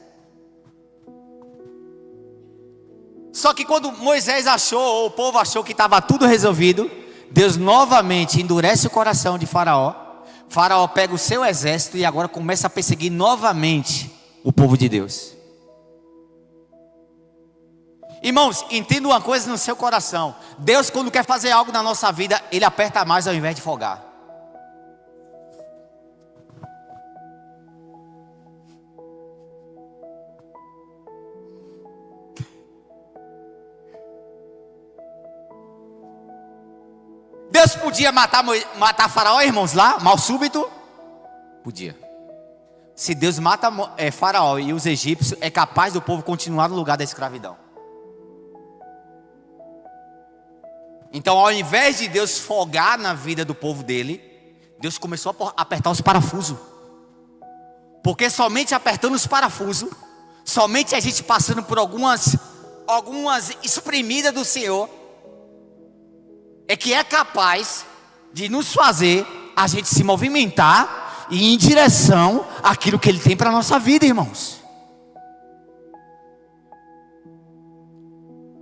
Só que quando Moisés achou, ou o povo achou que estava tudo resolvido, Deus novamente endurece o coração de Faraó. Faraó pega o seu exército e agora começa a perseguir novamente o povo de Deus. Irmãos, entenda uma coisa no seu coração. Deus, quando quer fazer algo na nossa vida, Ele aperta mais ao invés de folgar. Deus podia matar Faraó, irmãos, lá, mal súbito? Podia. Se Deus mata Faraó e os egípcios, é capaz do povo continuar no lugar da escravidão. Então, ao invés de Deus folgar na vida do povo dele, Deus começou a apertar os parafusos. Porque somente apertando os parafusos, somente a gente passando por algumas espremidas do Senhor, é que é capaz de nos fazer a gente se movimentar e ir em direção àquilo que Ele tem para a nossa vida, irmãos.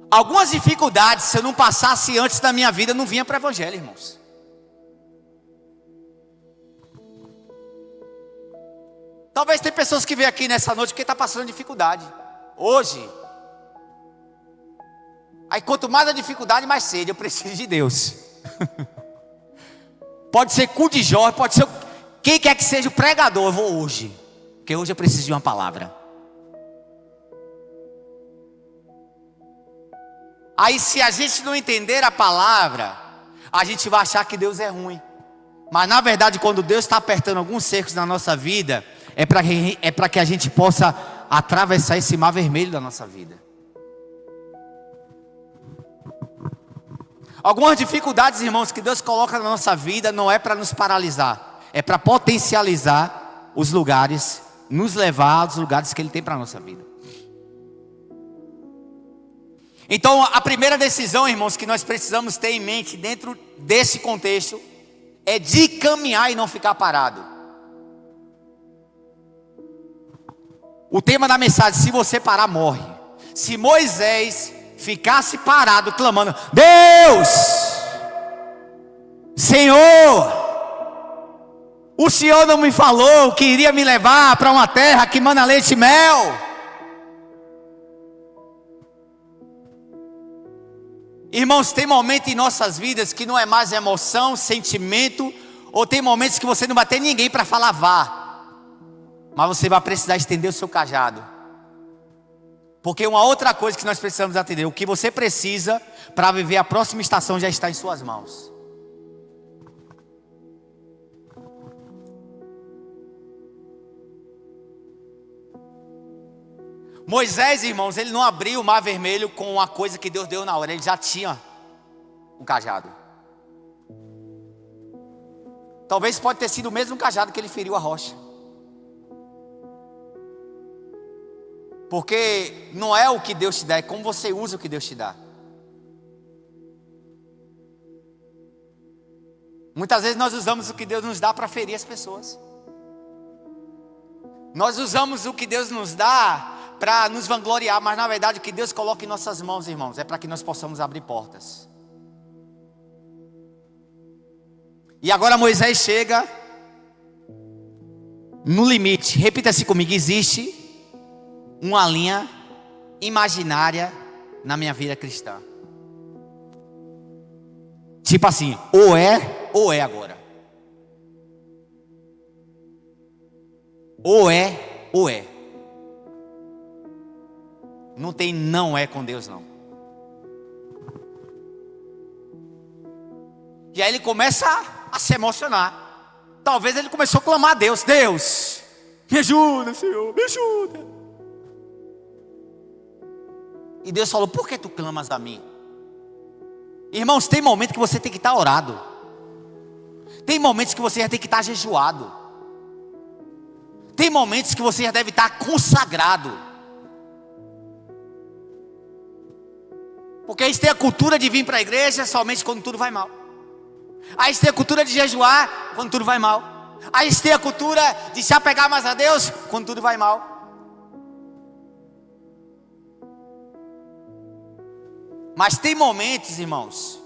Algumas dificuldades, se eu não passasse antes da minha vida, eu não vinha para o Evangelho, irmãos. Talvez tem pessoas que vêm aqui nessa noite porque está passando dificuldade. Hoje. Aí quanto mais a dificuldade, mais sede. Eu preciso de Deus. Pode ser cu de Jó, pode ser quem quer que seja o pregador. Eu vou hoje, porque hoje eu preciso de uma palavra. Aí se a gente não entender a palavra, a gente vai achar que Deus é ruim. Mas na verdade, quando Deus está apertando alguns cercos na nossa vida, é para que a gente possa atravessar esse mar vermelho da nossa vida. Algumas dificuldades, irmãos, que Deus coloca na nossa vida, não é para nos paralisar, é para potencializar os lugares, nos levar aos lugares que Ele tem para a nossa vida. Então, a primeira decisão, irmãos, que nós precisamos ter em mente dentro desse contexto, é de caminhar e não ficar parado. O tema da mensagem: se você parar, morre. Se Moisés ficasse parado clamando: Deus, Senhor, o Senhor não me falou que iria me levar para uma terra que mana leite e mel? Irmãos, tem momento em nossas vidas que não é mais emoção, sentimento, ou tem momentos que você não vai ter ninguém para falar vá, mas você vai precisar estender o seu cajado. Porque uma outra coisa que nós precisamos atender, o que você precisa para viver a próxima estação já está em suas mãos. Moisés, irmãos, ele não abriu o mar vermelho com uma coisa que Deus deu na hora, ele já tinha um cajado. Talvez pode ter sido o mesmo cajado que ele feriu a rocha. Porque não é o que Deus te dá, é como você usa o que Deus te dá. Muitas vezes nós usamos o que Deus nos dá para ferir as pessoas. Nós usamos o que Deus nos dá para nos vangloriar, mas na verdade o que Deus coloca em nossas mãos, irmãos, é para que nós possamos abrir portas. E agora Moisés chega no limite. Repita-se comigo: existe uma linha imaginária na minha vida cristã. Tipo assim, ou é agora. Ou é. Não tem não é com Deus não. E aí ele começa a se emocionar. Talvez ele começou a clamar a Deus: Deus, me ajuda, Senhor, me ajuda. E Deus falou: por que tu clamas a mim? Irmãos, tem momentos que você tem que estar orado. Tem momentos que você já tem que estar jejuado. Tem momentos que você já deve estar consagrado. Porque a gente tem a cultura de vir para a igreja somente quando tudo vai mal. A gente tem a cultura de jejuar quando tudo vai mal. A gente tem a cultura de se apegar mais a Deus quando tudo vai mal. Mas tem momentos, irmãos,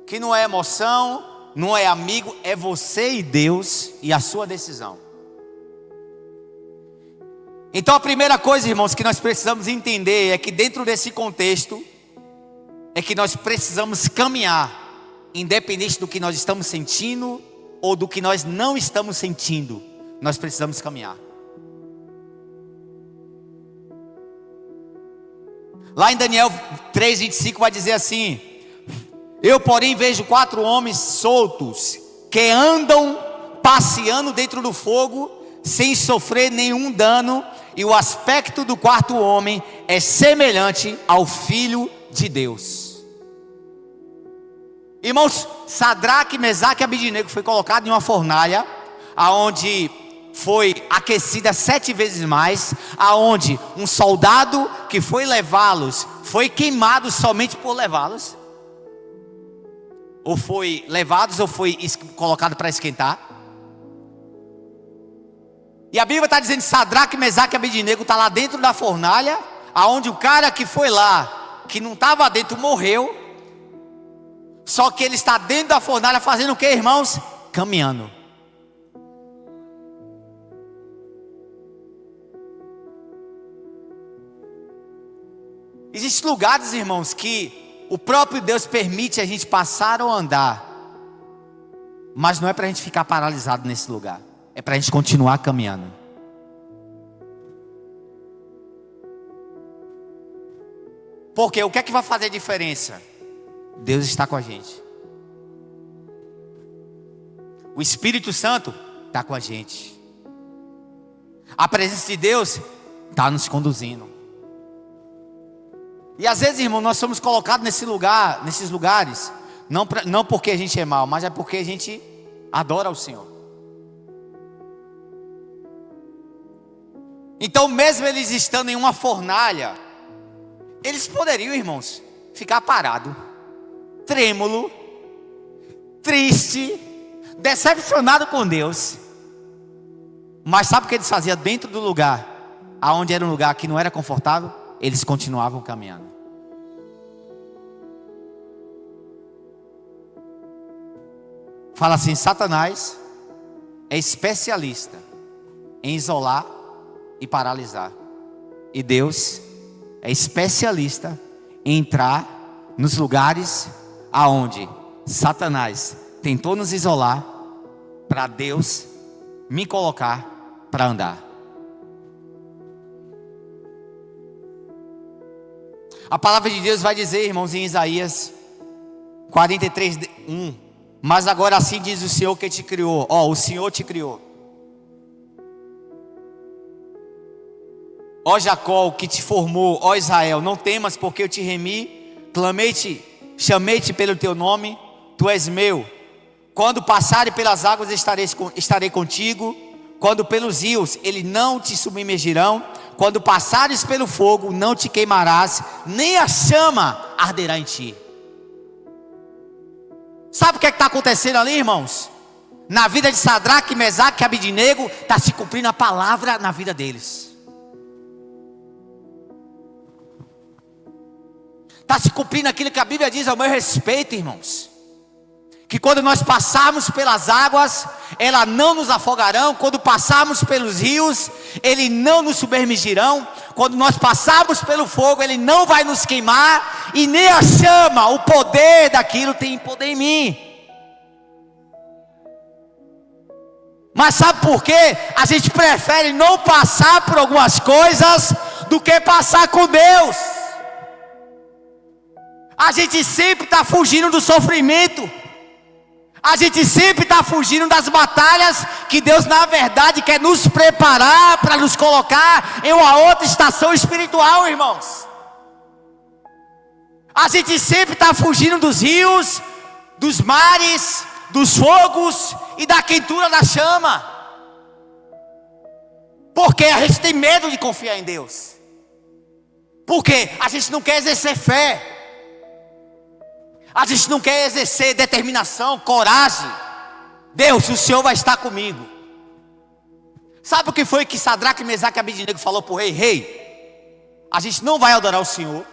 que não é emoção, não é amigo, é você e Deus e a sua decisão. Então a primeira coisa, irmãos, que nós precisamos entender é que dentro desse contexto é que nós precisamos caminhar, independente do que nós estamos sentindo ou do que nós não estamos sentindo, nós precisamos caminhar. Lá em Daniel 3:25 vai dizer assim: eu porém vejo 4 homens soltos, que andam passeando dentro do fogo, sem sofrer nenhum dano, e o aspecto do 4º homem é semelhante ao Filho de Deus. Irmãos, Sadraque, Mesaque e Abidnego foi colocado em uma fornalha, aonde foi aquecida 7 vezes mais, aonde um soldado que foi levá-los foi queimado somente por levá-los, ou foi levados ou foi colocado para esquentar. E a Bíblia está dizendo que Sadraque, Mesaque e Abidnego está lá dentro da fornalha, aonde o cara que foi lá, que não estava dentro, morreu. Só que ele está dentro da fornalha fazendo o que, irmãos? Caminhando. Existem lugares, irmãos, que o próprio Deus permite a gente passar ou andar, mas não é para a gente ficar paralisado nesse lugar, é para a gente continuar caminhando. Porque o que é que vai fazer diferença? Deus está com a gente. O Espírito Santo está com a gente. A presença de Deus está nos conduzindo. E às vezes, irmão, nós somos colocados nesses lugares, não porque a gente é mau, mas é porque a gente adora o Senhor. Então, mesmo eles estando em uma fornalha, eles poderiam, irmãos, ficar parados, trêmulo, triste, decepcionado com Deus. Mas sabe o que eles faziam dentro do lugar, aonde era um lugar que não era confortável? Eles continuavam caminhando. Fala assim: Satanás é especialista em isolar e paralisar, e Deus é especialista em entrar nos lugares aonde Satanás tentou nos isolar, para Deus me colocar para andar. A palavra de Deus vai dizer, irmãos, em Isaías 43:1: mas agora assim diz o Senhor que te criou. O Senhor te criou. Ó Jacó, que te formou, ó Israel, não temas, porque eu te remi, clamei-te, chamei-te pelo teu nome, tu és meu. Quando passares pelas águas estarei contigo, quando pelos rios eles não te submergirão, quando passares pelo fogo não te queimarás, nem a chama arderá em ti. Sabe o que está acontecendo ali, irmãos? Na vida de Sadraque, Mesaque e Abidnego, está se cumprindo a palavra na vida deles. Está se cumprindo aquilo que a Bíblia diz ao meu respeito, irmãos, que quando nós passarmos pelas águas, elas não nos afogarão. Quando passarmos pelos rios, eles não nos submergirão. Quando nós passarmos pelo fogo, ele não vai nos queimar. E nem a chama, o poder daquilo tem poder em mim. Mas sabe por quê? A gente prefere não passar por algumas coisas do que passar com Deus. A gente sempre está fugindo do sofrimento. A gente sempre está fugindo das batalhas que Deus na verdade quer nos preparar para nos colocar em uma outra estação espiritual, irmãos. A gente sempre está fugindo dos rios, dos mares, dos fogos e da quentura da chama. Porque a gente tem medo de confiar em Deus. Porque a gente não quer exercer fé. A gente não quer exercer determinação, coragem. Deus, o Senhor vai estar comigo. Sabe o que foi que Sadraque, Mesaque e Abednego falou para o rei? Rei, a gente não vai adorar o Senhor.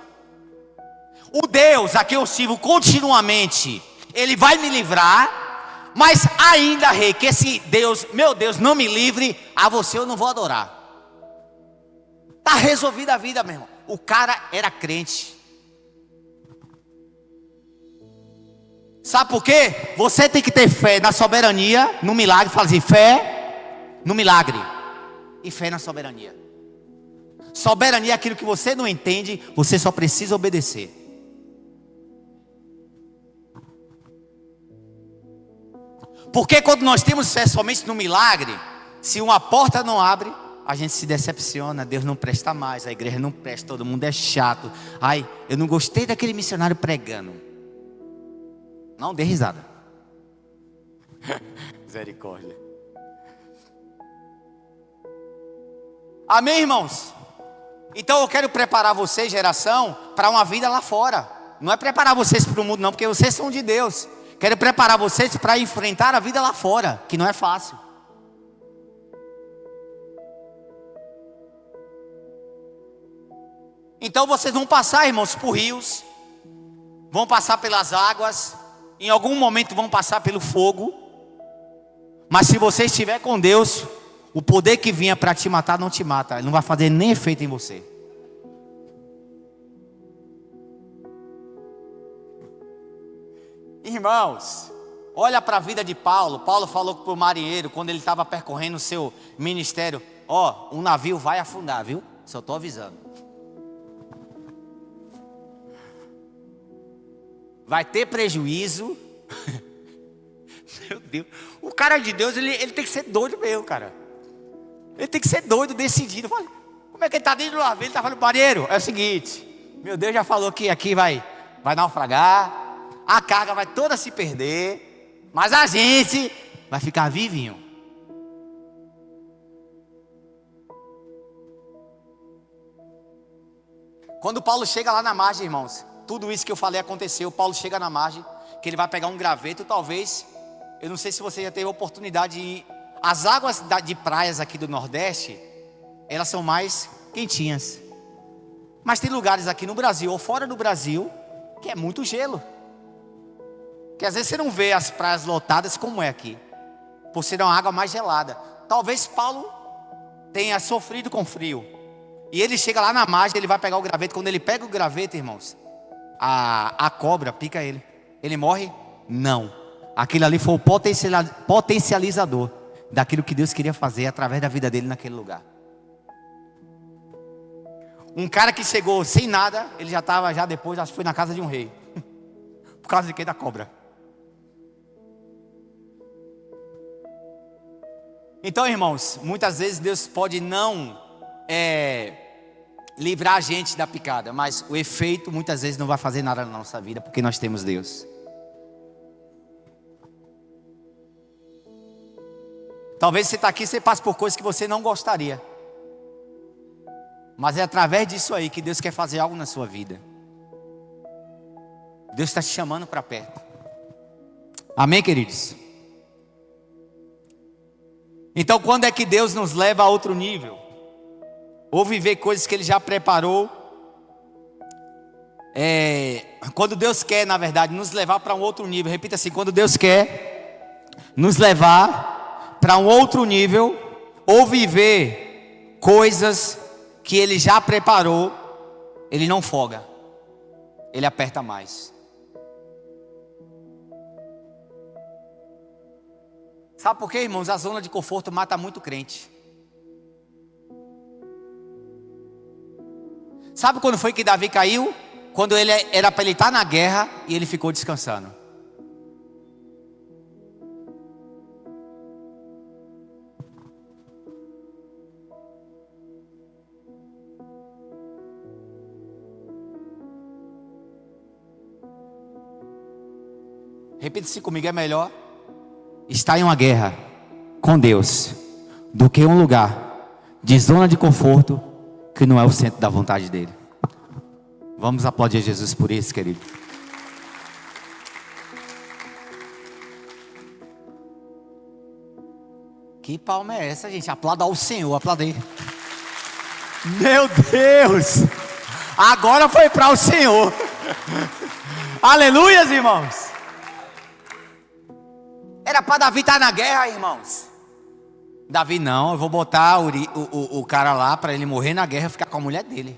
O Deus a quem eu sirvo continuamente, Ele vai me livrar. Mas ainda, rei, que esse Deus, meu Deus, não me livre, a você eu não vou adorar. Está resolvida a vida, meu irmão. O cara era crente. Sabe por quê? Você tem que ter fé na soberania, no milagre. Fala assim, fé no milagre e fé na soberania. Soberania é aquilo que você não entende, você só precisa obedecer. Porque quando nós temos fé somente no milagre, se uma porta não abre, a gente se decepciona, Deus não presta mais, a igreja não presta, todo mundo é chato. Ai, eu não gostei daquele missionário pregando. Não dê risada. Misericórdia. Amém, irmãos? Então eu quero preparar vocês, geração, para uma vida lá fora. Não é preparar vocês para o mundo não, porque vocês são de Deus. Quero preparar vocês para enfrentar a vida lá fora, que não é fácil. Então vocês vão passar, irmãos, por rios, vão passar pelas águas, em algum momento vão passar pelo fogo. Mas se você estiver com Deus, o poder que vinha para te matar não te mata, ele não vai fazer nem efeito em você. Irmãos, olha para a vida de Paulo. Paulo falou para o marinheiro, quando ele estava percorrendo o seu ministério: ó, um navio vai afundar, viu? Só estou avisando. Vai ter prejuízo. Meu Deus, o cara de Deus, ele tem que ser doido mesmo, cara. Ele tem que ser doido, decidido. Como é que ele está dentro do navio? Ele está falando, marinheiro, é o seguinte: meu Deus já falou que aqui vai naufragar. A carga vai toda se perder, mas a gente vai ficar vivinho. Quando Paulo chega lá na margem, irmãos, tudo isso que eu falei aconteceu. Paulo chega na margem, que ele vai pegar um graveto, talvez, eu não sei se você já teve a oportunidade de ir. As águas de praias aqui do Nordeste, elas são mais quentinhas. Mas tem lugares aqui no Brasil, ou fora do Brasil, que é muito gelo. Que às vezes você não vê as praias lotadas como é aqui, por ser uma água mais gelada. Talvez Paulo tenha sofrido com frio, e ele chega lá na margem, ele vai pegar o graveto. Quando ele pega o graveto, irmãos, a cobra pica ele. Ele morre? Não. Aquilo ali foi o potencializador daquilo que Deus queria fazer através da vida dele naquele lugar. Um cara que chegou sem nada, ele já estava, depois, acho que foi na casa de um rei. Por causa de quê? Da cobra. Então, irmãos, muitas vezes Deus pode não livrar a gente da picada, mas o efeito muitas vezes não vai fazer nada na nossa vida, porque nós temos Deus. Talvez você está aqui e você passe por coisas que você não gostaria, mas é através disso aí que Deus quer fazer algo na sua vida. Deus está te chamando para perto. Amém, queridos? Então, quando é que Deus nos leva a outro nível? Ou viver coisas que Ele já preparou Quando Deus quer, na verdade, nos levar para um outro nível. Repita assim: quando Deus quer nos levar para um outro nível, ou viver coisas que Ele já preparou, Ele não folga, Ele aperta mais. Sabe por quê, irmãos? A zona de conforto mata muito crente. Sabe quando foi que Davi caiu? Quando ele era para ele estar na guerra e ele ficou descansando. Repita-se comigo: é melhor estar em uma guerra com Deus do que um lugar de zona de conforto que não é o centro da vontade dele. Vamos aplaudir Jesus por isso, querido. Que palma é essa, gente? Aplauda ao Senhor, aplaudei. Meu Deus! Agora foi para o Senhor. Aleluias, irmãos. Era para Davi estar na guerra, irmãos. Davi: não, eu vou botar o cara lá para ele morrer na guerra e ficar com a mulher dele.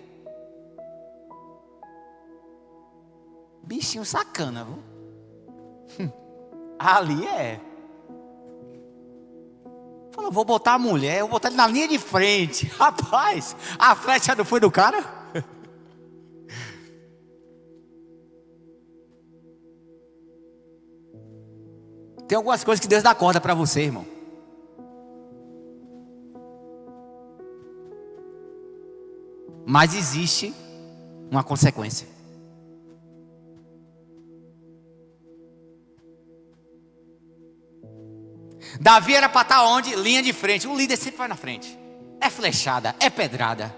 Bichinho sacana, viu? Ali é. Falou: vou botar a mulher, eu vou botar ele na linha de frente. Rapaz, a flecha não foi do cara? Tem algumas coisas que Deus dá corda para você, irmão. Mas existe uma consequência. Davi era para estar onde? Linha de frente. O líder sempre vai na frente. É flechada, é pedrada,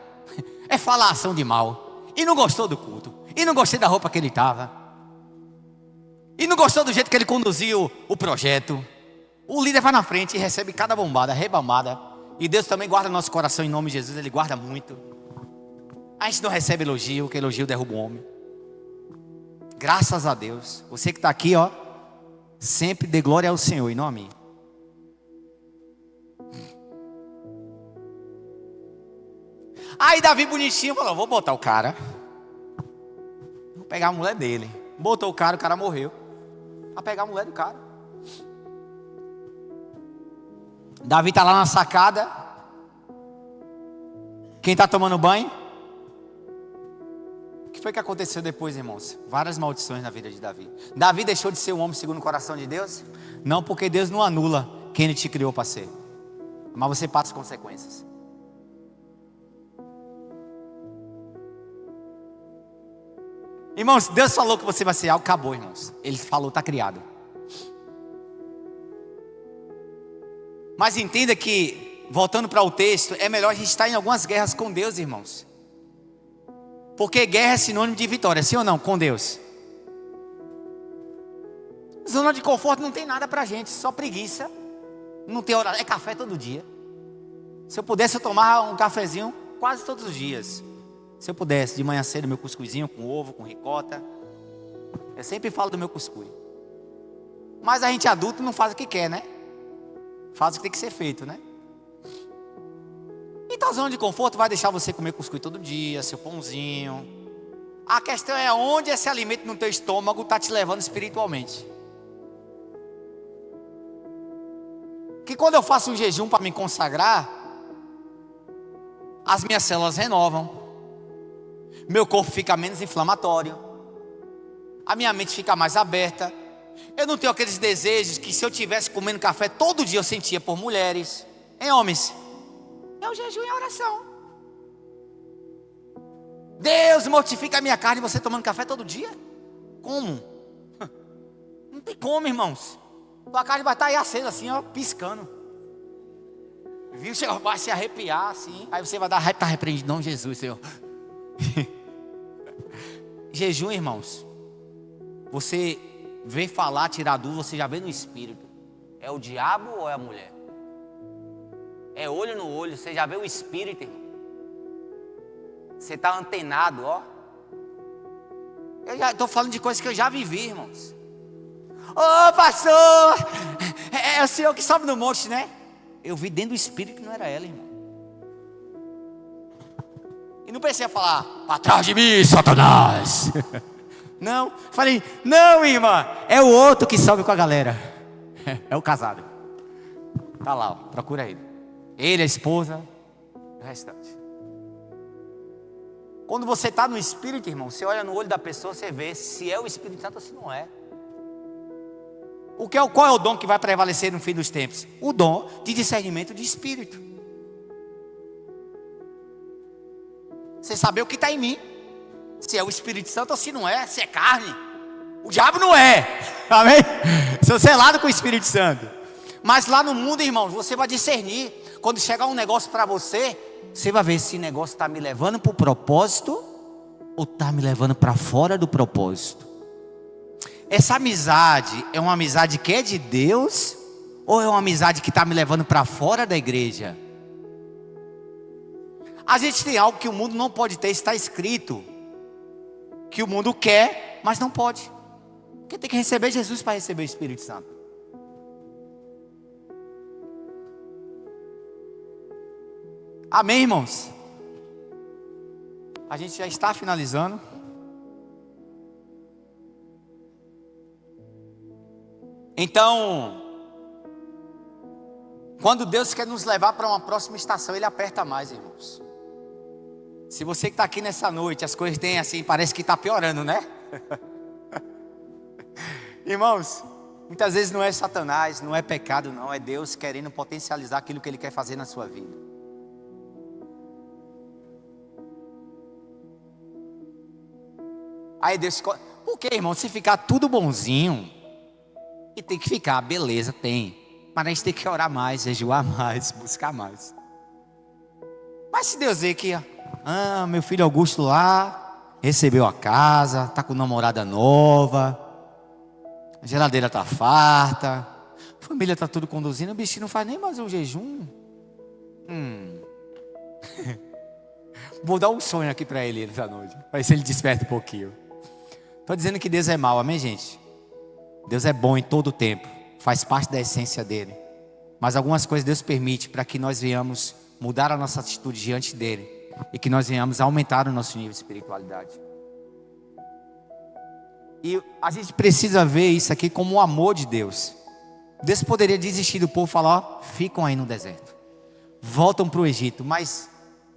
é falação de mal. E não gostou do culto. E não gostei da roupa que ele estava. E não gostou do jeito que ele conduziu o projeto. O líder vai na frente e recebe cada bombada, rebambada. E Deus também guarda nosso coração em nome de Jesus. Ele guarda muito. A gente não recebe elogio, que elogio derruba o homem. Graças a Deus. Você que está aqui, ó, sempre dê glória ao Senhor e não a mim. Aí Davi bonitinho falou: vou botar o cara, vou pegar a mulher dele. Botou o cara morreu. Vai pegar a mulher do cara. Davi está lá na sacada. Quem está tomando banho? O que foi que aconteceu depois, irmãos? Várias maldições na vida de Davi. Davi deixou de ser um homem segundo o coração de Deus? Não, porque Deus não anula quem Ele te criou para ser. Mas você passa as consequências. Irmãos, Deus falou que você vai ser algo, acabou, irmãos. Ele falou, está criado. Mas entenda que, voltando para o texto, é melhor a gente estar em algumas guerras com Deus, irmãos. Porque guerra é sinônimo de vitória, sim ou não? Com Deus. Zona de conforto não tem nada pra gente, só preguiça. Não tem horário, é café todo dia. Se eu pudesse, eu tomava um cafezinho quase todos os dias. Se eu pudesse, de manhã cedo, meu cuscuzinho com ovo, com ricota. Eu sempre falo do meu cuscuz. Mas a gente adulto não faz o que quer, né? Faz o que tem que ser feito, né? Então a zona de conforto vai deixar você comer cuscuz todo dia, seu pãozinho. A questão é onde esse alimento no teu estômago está te levando espiritualmente. Que quando eu faço um jejum para me consagrar, as minhas células renovam. Meu corpo fica menos inflamatório. A minha mente fica mais aberta. Eu não tenho aqueles desejos que se eu tivesse comendo café todo dia eu sentia por mulheres. Hein, homens? É o jejum e a oração. Deus mortifica a minha carne e você tomando café todo dia? Como? Não tem como, irmãos. Tua carne vai estar aí acesa assim, ó, piscando. Viu? Você vai se arrepiar assim. Aí você vai estar repreendido. Não, Jesus, Senhor. Jejum, irmãos. Você vê falar, tirar dúvida, você já vê no espírito. É o diabo ou é a mulher? É olho no olho, você já vê o espírito, irmão. Você está antenado, ó. Eu já estou falando de coisas que eu já vivi, irmãos. Ô pastor, é o senhor que sobe no monte, né? Eu vi dentro do espírito que não era ela, irmão. E não pensei a falar, para trás de mim, Satanás. Não, falei, não, irmã, é o outro que sobe com a galera. É o casado. Tá lá, ó, procura ele. Ele, a esposa, o restante. Quando você está no Espírito, irmão, você olha no olho da pessoa, você vê se é o Espírito Santo ou se não é. Qual é o dom que vai prevalecer no fim dos tempos? O dom de discernimento de Espírito. Você saber o que está em mim. Se é o Espírito Santo ou se não é, se é carne. O diabo não é. Amém? Sou selado com o Espírito Santo. Mas lá no mundo, irmão, você vai discernir. Quando chegar um negócio para você, você vai ver se o negócio está me levando para o propósito ou está me levando para fora do propósito. Essa amizade é uma amizade que é de Deus ou é uma amizade que está me levando para fora da igreja? A gente tem algo que o mundo não pode ter, está escrito que o mundo quer, mas não pode. Porque tem que receber Jesus para receber o Espírito Santo. Amém, irmãos? A gente já está finalizando. Então, quando Deus quer nos levar para uma próxima estação, Ele aperta mais, irmãos. Se você que está aqui nessa noite, as coisas têm assim, parece que está piorando, né? Irmãos, muitas vezes não é Satanás, não é pecado não, é Deus querendo potencializar aquilo que Ele quer fazer na sua vida. Aí Deus, por que, irmão? Se ficar tudo bonzinho, e tem que ficar, beleza, tem. Mas a gente tem que orar mais, jejuar mais, buscar mais. Mas se Deus vê que, meu filho Augusto lá, recebeu a casa, está com namorada nova, a geladeira está farta, a família está tudo conduzindo, o bichinho não faz nem mais um jejum. Vou dar um sonho aqui para ele nessa noite, para ver se ele desperta um pouquinho. Estou dizendo que Deus é mau, amém, gente? Deus é bom em todo o tempo, faz parte da essência dele. Mas algumas coisas Deus permite para que nós venhamos mudar a nossa atitude diante dele e que nós venhamos aumentar o nosso nível de espiritualidade. E a gente precisa ver isso aqui como o amor de Deus. Deus poderia desistir do povo e falar, ficam aí no deserto, voltam para o Egito, mas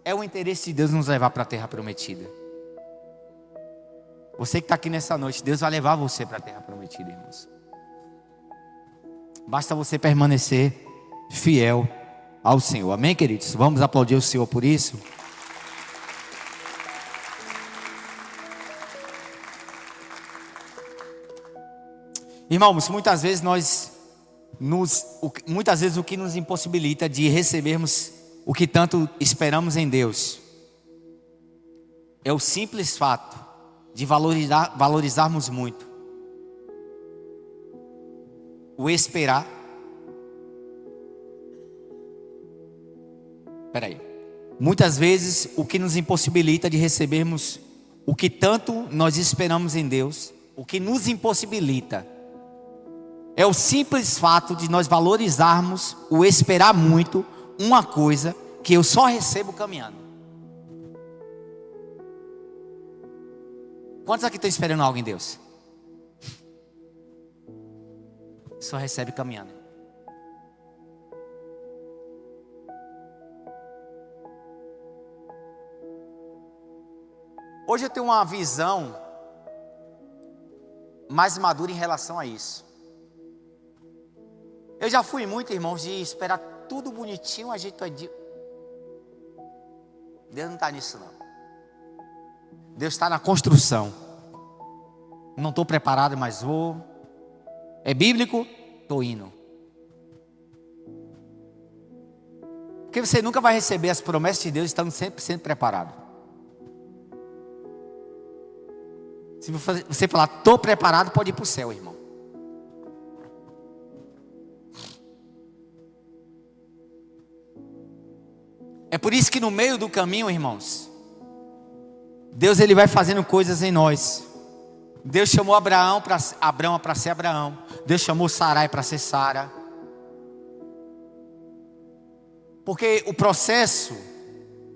é o interesse de Deus nos levar para a terra prometida. Você que está aqui nessa noite, Deus vai levar você para a terra prometida, irmãos. Basta você permanecer fiel ao Senhor. Amém, queridos? Vamos aplaudir o Senhor por isso? Irmãos, muitas vezes o que nos impossibilita de recebermos o que tanto esperamos em Deus é o simples fato de valorizarmos muito o esperar. Muitas vezes o que nos impossibilita de recebermos o que tanto nós esperamos em Deus, o que nos impossibilita é o simples fato de nós valorizarmos o esperar muito uma coisa que eu só recebo caminhando. Quantos aqui estão esperando algo em Deus? Só recebe caminhando. Hoje eu tenho uma visão mais madura em relação a isso. Eu já fui muito, irmãos, de esperar tudo bonitinho, ajeitadinho. Deus não está nisso não. Deus está na construção. Não estou preparado, mas vou. É bíblico? Estou indo. Porque você nunca vai receber as promessas de Deus estando sempre sendo preparado. Se você falar, estou preparado, pode ir para o céu, irmão. É por isso que no meio do caminho, irmãos, Deus ele vai fazendo coisas em nós Deus chamou Abraão para ser Abraão. Deus chamou Sarai para ser Sara. Porque o processo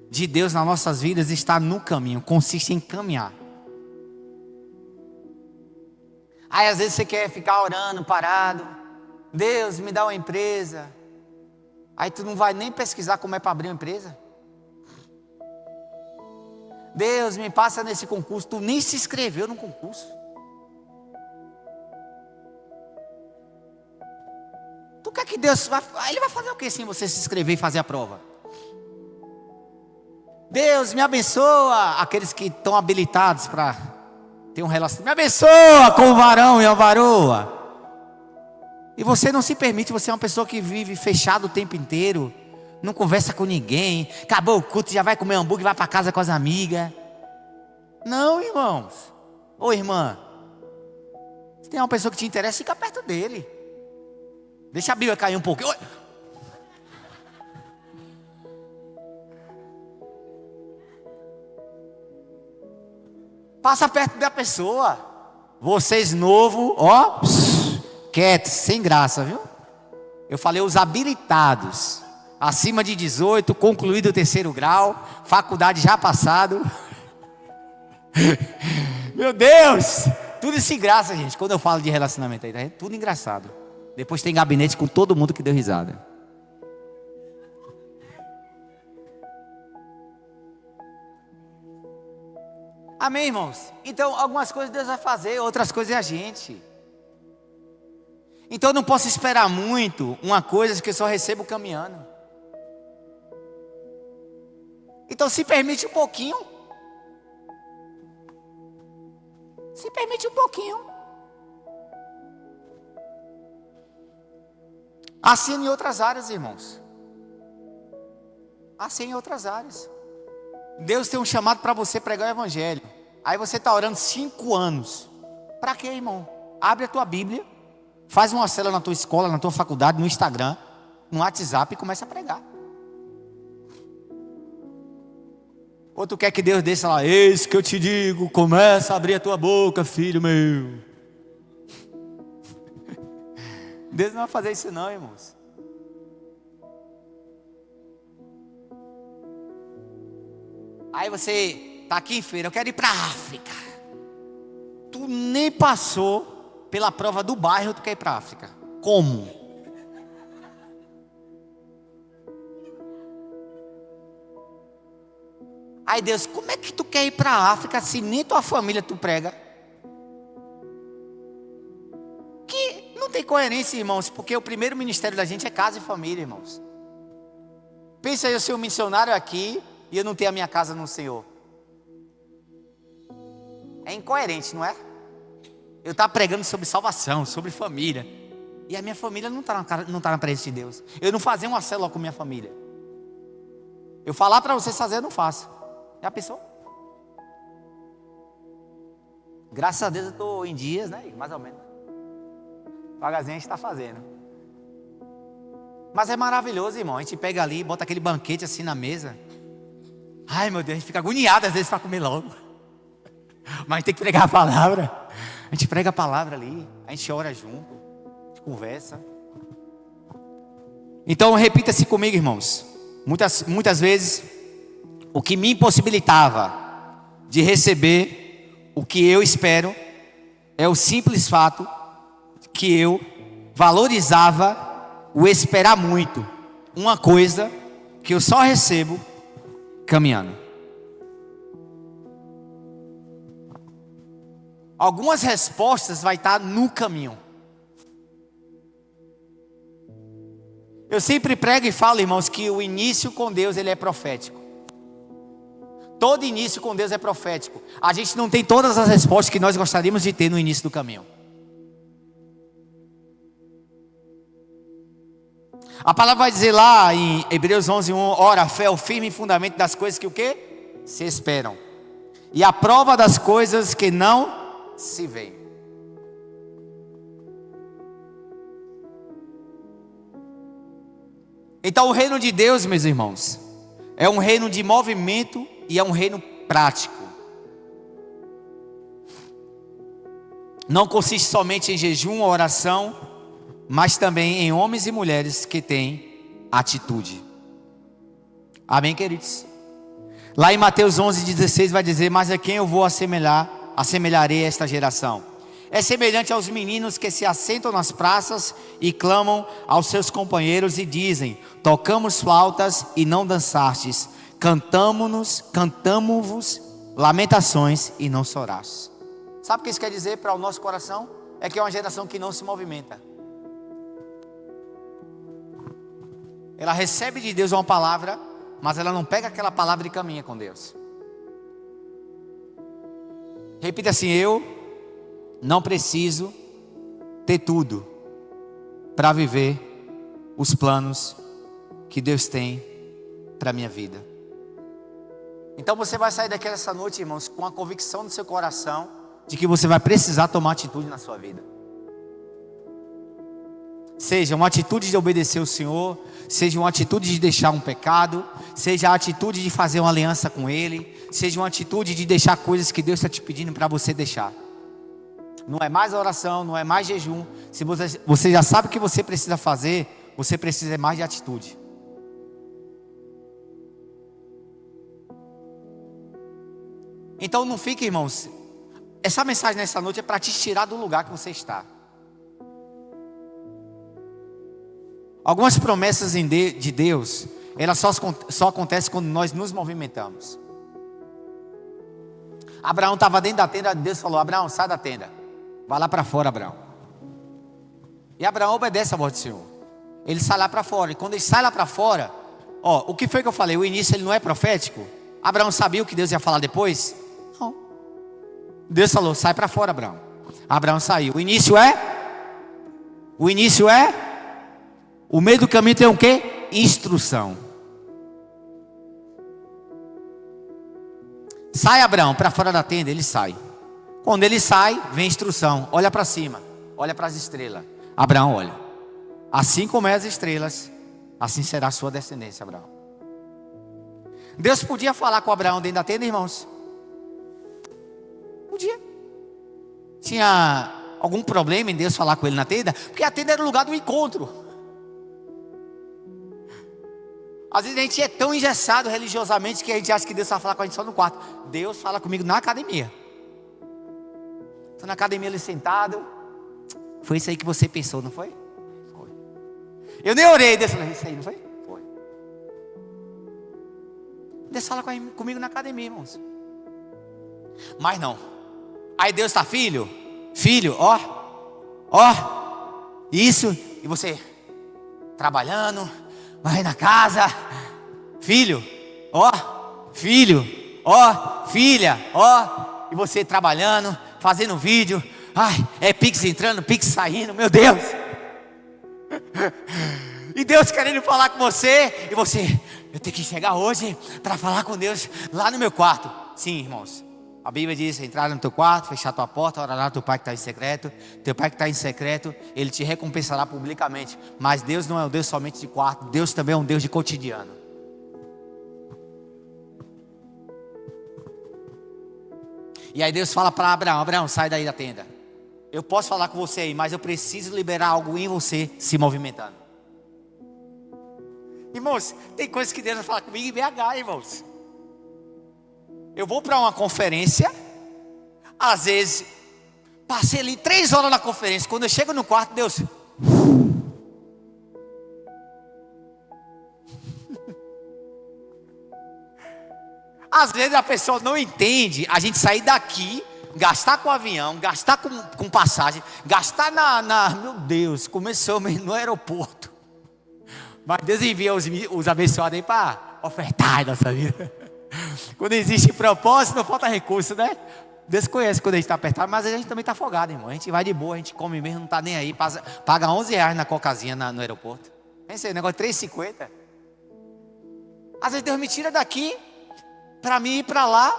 de Deus nas nossas vidas está no caminho, consiste em caminhar. Aí às vezes você quer ficar orando, parado. Deus, me dá uma empresa. Aí tu não vai nem pesquisar como é para abrir uma empresa. Deus, me passa nesse concurso. Tu nem se inscreveu no concurso. Tu quer que Deus vai... Ele vai fazer o que sem você se inscrever e fazer a prova? Deus, me abençoa. Aqueles que estão habilitados para ter um relacionamento. Me abençoa com o varão e a varoa. E você não se permite. Você é uma pessoa que vive fechado o tempo inteiro. Não conversa com ninguém. Acabou o culto, já vai comer hambúrguer, vai para casa com as amigas. Não, irmãos. Ô irmã, se tem uma pessoa que te interessa, fica perto dele. Deixa a Bíblia cair um pouquinho. Passa perto da pessoa. Vocês novo, ó, quietos, sem graça, viu? Eu falei os habilitados, acima de 18, concluído o 3º grau, faculdade já passado. Meu Deus, tudo isso engraça, gente. Quando eu falo de relacionamento aí, tá vendo? Tudo engraçado. Depois tem gabinete com todo mundo que deu risada. Amém, irmãos? Então, algumas coisas Deus vai fazer, outras coisas é a gente. Então, eu não posso esperar muito uma coisa que eu só recebo caminhando. Então, se permite um pouquinho. Se permite um pouquinho. Assim em outras áreas, irmãos. Assim em outras áreas. Deus tem um chamado para você pregar o evangelho. Aí você está orando 5 anos. Para quê, irmão? Abre a tua Bíblia. Faz uma célula na tua escola, na tua faculdade, no Instagram, no WhatsApp e começa a pregar. Ou tu quer que Deus desça lá, eis que eu te digo, começa a abrir a tua boca, filho meu. Deus não vai fazer isso não, irmãos. Aí você está aqui em feira, eu quero ir para a África. Tu nem passou pela prova do bairro, tu quer ir para a África. Como? Aí Deus, como é que tu quer ir para a África se nem tua família tu prega? Que não tem coerência, irmãos, porque o primeiro ministério da gente é casa e família, irmãos. Pensa aí, eu ser um missionário aqui e eu não ter a minha casa no Senhor. É incoerente, não é? Eu estou pregando sobre salvação, sobre família, e a minha família não está na presença de Deus. Eu não fazer uma célula com minha família. Eu falar para vocês fazer, eu não faço. Já pensou? Graças a Deus eu estou em dias, né? Mais ou menos. Devagarzinho a gente está fazendo. Mas é maravilhoso, irmão. A gente pega ali, bota aquele banquete assim na mesa. Ai, meu Deus, a gente fica agoniado às vezes para comer logo. Mas tem que pregar a palavra. A gente prega a palavra ali, a gente ora junto, a gente conversa. Então repita-se comigo, irmãos. Muitas vezes, o que me impossibilitava de receber o que eu espero é o simples fato que eu valorizava o esperar muito. Uma coisa que eu só recebo caminhando. Algumas respostas vai estar no caminho. Eu sempre prego e falo, irmãos, que o início com Deus ele é profético. Todo início com Deus é profético. A gente não tem todas as respostas que nós gostaríamos de ter no início do caminho. A palavra vai dizer lá em Hebreus 11:1, ora, a fé é o firme fundamento das coisas que o quê? Se esperam. E a prova das coisas que não se veem. Então o reino de Deus, meus irmãos, é um reino de movimento e é um reino prático. não consiste somente em jejum ou oração, mas também em homens e mulheres que têm atitude. Amém, queridos? Lá em Mateus 11:16 vai dizer: mas a quem eu vou assemelharei esta geração? É semelhante aos meninos que se assentam nas praças e clamam aos seus companheiros e dizem: tocamos flautas e não dançastes, cantamo-vos lamentações e não sorastes. Sabe o que isso quer dizer para o nosso coração? É que é uma geração que não se movimenta. Ela recebe de Deus uma palavra, mas ela não pega aquela palavra e caminha com Deus. Repita assim: eu não preciso ter tudo para viver os planos que Deus tem para a minha vida. Então você vai sair daqui essa noite, irmãos, com a convicção no seu coração de que você vai precisar tomar atitude na sua vida. Seja uma atitude de obedecer ao Senhor, seja uma atitude de deixar um pecado, seja a atitude de fazer uma aliança com Ele, seja uma atitude de deixar coisas que Deus está te pedindo para você deixar. Não é mais oração, não é mais jejum. Se você já sabe o que você precisa fazer, você precisa mais de atitude. Então não fique, irmãos, essa mensagem nessa noite é para te tirar do lugar que você está. Algumas promessas de Deus, elas só acontecem quando nós nos movimentamos. Abraão estava dentro da tenda, Deus falou: Abraão, sai da tenda, vai lá para fora, Abraão. E Abraão obedece a voz do Senhor. Ele sai lá para fora, e quando ele sai lá para fora, o que foi que eu falei? O início ele não é profético? Abraão sabia o que Deus ia falar depois? Não. Deus falou: sai para fora, Abraão. Abraão saiu. O início é o meio do caminho tem o quê? Instrução. Sai, Abraão, para fora da tenda. Ele sai. Quando ele sai, vem instrução: olha para cima, olha para as estrelas. Abraão olha: assim como é as estrelas, assim será a sua descendência, Abraão. Deus podia falar com Abraão dentro da tenda, irmãos? Podia. Tinha algum problema em Deus falar com ele na tenda? Porque a tenda era o lugar do encontro. Às vezes a gente é tão engessado religiosamente que a gente acha que Deus vai falar com a gente só no quarto. Deus fala comigo na academia. Estou na academia ali sentado. Foi isso aí que você pensou, não foi? Foi. Eu nem orei, Deus falou: isso aí, não foi? Foi. Deus fala comigo na academia, irmãos. Mas não. Aí Deus está: filho, isso. E você trabalhando, vai na casa, filha, e você trabalhando, fazendo vídeo, é Pix entrando, Pix saindo, meu Deus. E Deus querendo falar com você, e você: eu tenho que chegar hoje para falar com Deus lá no meu quarto. Sim, irmãos, a Bíblia diz: entrar no teu quarto, fechar tua porta, orar lá teu pai que está em secreto. Teu pai que está em secreto, ele te recompensará publicamente. Mas Deus não é um Deus somente de quarto, Deus também é um Deus de cotidiano. E aí Deus fala para Abraão: Abraão, sai daí da tenda. Eu posso falar com você aí, mas eu preciso liberar algo em você se movimentando. Irmãos, tem coisas que Deus vai falar comigo em BH, irmãos. Eu vou para uma conferência, às vezes passei ali 3 horas na conferência. Quando eu chego no quarto, Deus: às vezes a pessoa não entende a gente sair daqui, gastar com avião, gastar com passagem, gastar meu Deus, começou no aeroporto. Mas Deus envia os abençoados aí para ofertar a nossa vida. Quando existe propósito, não falta recurso, né? Deus conhece quando a gente está apertado, mas a gente também está afogado, irmão. A gente vai de boa, a gente come mesmo, não está nem aí. Paga R$11 na cocazinha no aeroporto. Pensa aí, negócio de R$3,50. Às vezes Deus me tira daqui para mim ir para lá,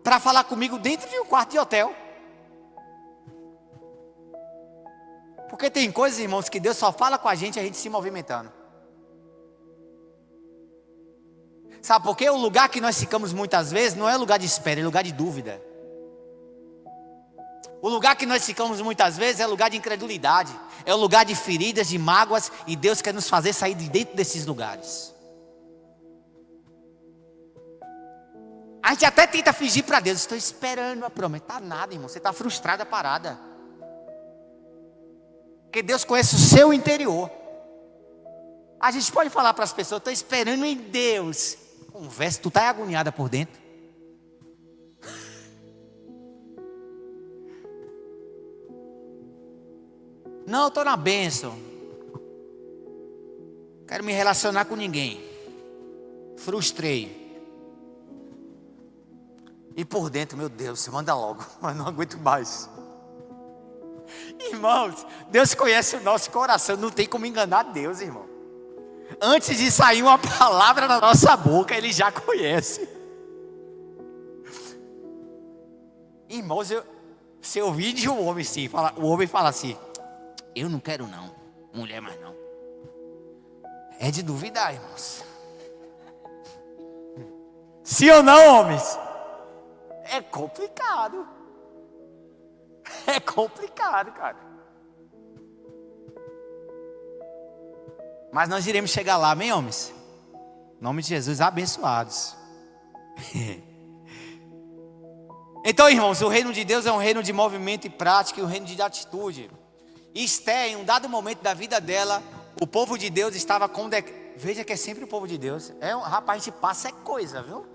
para falar comigo dentro de um quarto de hotel. Porque tem coisas, irmãos, que Deus só fala com a gente se movimentando. Sabe por quê? O lugar que nós ficamos muitas vezes não é lugar de espera, é lugar de dúvida. O lugar que nós ficamos muitas vezes é lugar de incredulidade, é o lugar de feridas, de mágoas, e Deus quer nos fazer sair de dentro desses lugares. A gente até tenta fingir para Deus, estou esperando a promessa. Tá nada, irmão, você está frustrada, parada. Porque Deus conhece o seu interior. A gente pode falar para as pessoas, estou esperando em Deus. Conversa, tu está agoniada por dentro. Não, eu estou na bênção. Quero me relacionar com ninguém. Frustrei. E por dentro, meu Deus, você manda logo. Mas não aguento mais. Irmãos, Deus conhece o nosso coração. Não tem como enganar Deus, irmão. Antes de sair uma palavra na nossa boca, Ele já conhece. Irmãos, se eu ouvir de um homem assim, o homem fala assim: eu não quero não, mulher mais não. É de duvidar, irmãos. Sim ou não, homens? É complicado. É complicado, cara. Mas nós iremos chegar lá, amém, homens? Em nome de Jesus, abençoados. Então, irmãos, o reino de Deus é um reino de movimento e prática, e um reino de atitude. Esté, em um dado momento da vida dela, o povo de Deus estava com... Veja que é sempre o povo de Deus. Rapaz, a gente passa coisa, viu?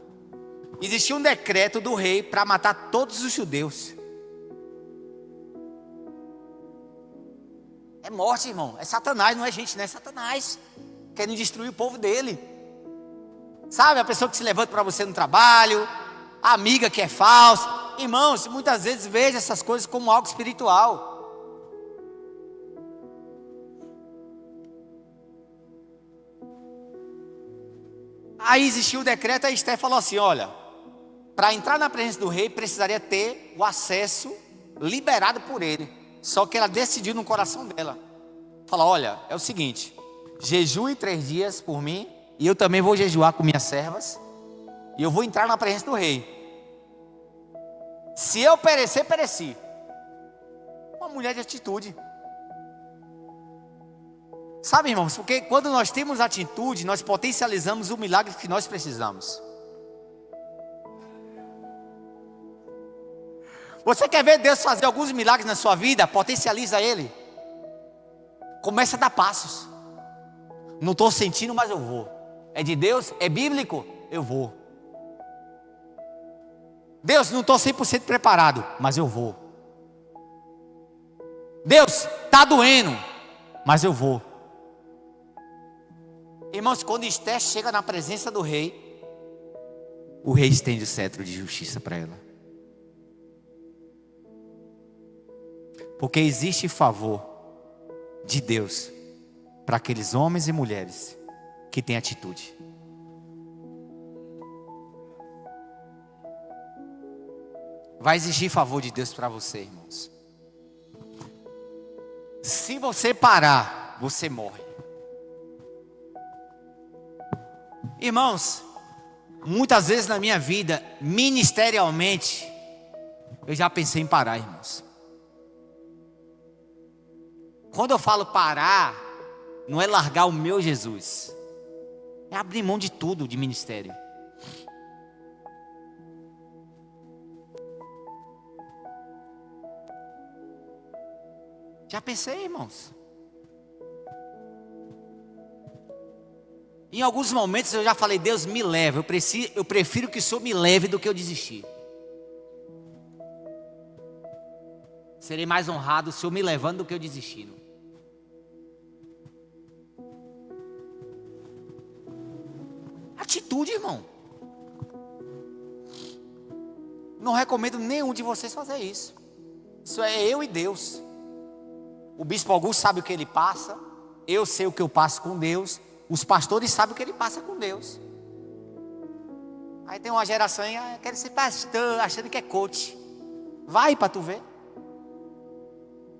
Existia um decreto do rei para matar todos os judeus. É morte, irmão. É Satanás, não é gente, não é Satanás. Querendo destruir o povo dele. Sabe, a pessoa que se levanta para você no trabalho, a amiga que é falsa. Irmãos, muitas vezes veja essas coisas como algo espiritual. Aí existiu o decreto, a Esté falou assim: olha, para entrar na presença do rei precisaria ter o acesso liberado por ele. Só que ela decidiu no coração dela. Fala: olha, é o seguinte, jejue 3 dias por mim, e eu também vou jejuar com minhas servas, e eu vou entrar na presença do rei. Se eu perecer, pereci. Uma mulher de atitude. Sabe, irmãos, porque quando nós temos atitude, nós potencializamos o milagre que nós precisamos. Você quer ver Deus fazer alguns milagres na sua vida? Potencializa Ele. Começa a dar passos. Não estou sentindo, mas eu vou. É de Deus? É bíblico? Eu vou. Deus, não estou 100% preparado, mas eu vou. Deus, está doendo, mas eu vou. Irmãos, quando Esté chega na presença do rei, o rei estende o cetro de justiça para ela. Porque existe favor de Deus para aqueles homens e mulheres que têm atitude. Vai exigir favor de Deus para você, irmãos. Se você parar, você morre. Irmãos, muitas vezes na minha vida, ministerialmente, eu já pensei em parar, irmãos. Quando eu falo parar, não é largar o meu Jesus, é abrir mão de tudo de ministério. Já pensei, irmãos. Em alguns momentos eu já falei: Deus, me leva. Eu prefiro que o Senhor me leve do que eu desistir. Serei mais honrado o Senhor me levando do que eu desistindo. Atitude, irmão. Não recomendo nenhum de vocês fazer isso. Isso é eu e Deus. O bispo Augusto sabe o que ele passa. Eu sei o que eu passo com Deus. Os pastores sabem o que ele passa com Deus. Aí tem uma geração aí, quer ser pastor, achando que é coach. Vai para tu ver.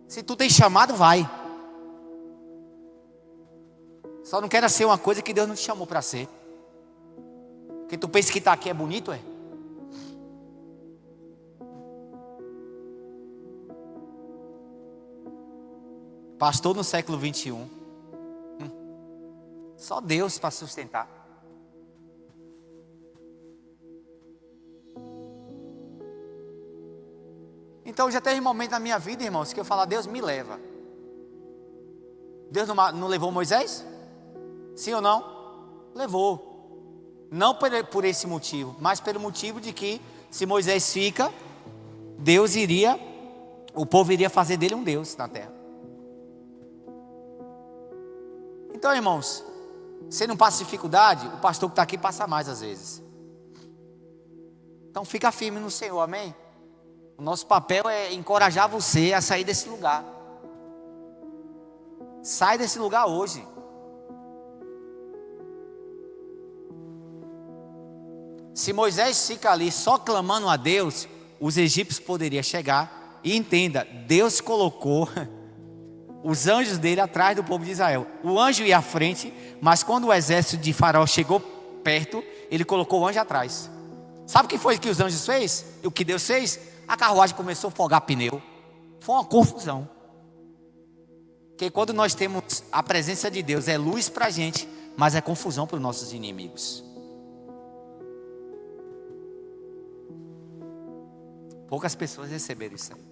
Se tu tem chamado, vai. Só não queira ser uma coisa que Deus não te chamou para ser. Porque tu pensa que está aqui é bonito, é? Pastor no século 21. Só Deus para sustentar. Então já teve momento na minha vida, irmãos, que eu falo, Deus me leva. Deus não levou Moisés? Sim ou não? Levou. Não por esse motivo, mas pelo motivo de que se Moisés fica, o povo iria fazer dele um Deus na terra. Então, irmãos, você não passa dificuldade, o pastor que está aqui passa mais às vezes. Então fica firme no Senhor, amém? O nosso papel é encorajar você a sair desse lugar. Sai desse lugar hoje. Se Moisés fica ali só clamando a Deus, os egípcios poderiam chegar. E entenda, Deus colocou os anjos dele atrás do povo de Israel. O anjo ia à frente, mas quando o exército de Faraó chegou perto, ele colocou o anjo atrás. Sabe o que foi que os anjos fez? O que Deus fez? A carruagem começou a folgar pneu. Foi uma confusão. Porque quando nós temos a presença de Deus, é luz para a gente, mas é confusão para os nossos inimigos. Poucas pessoas receberam isso aí.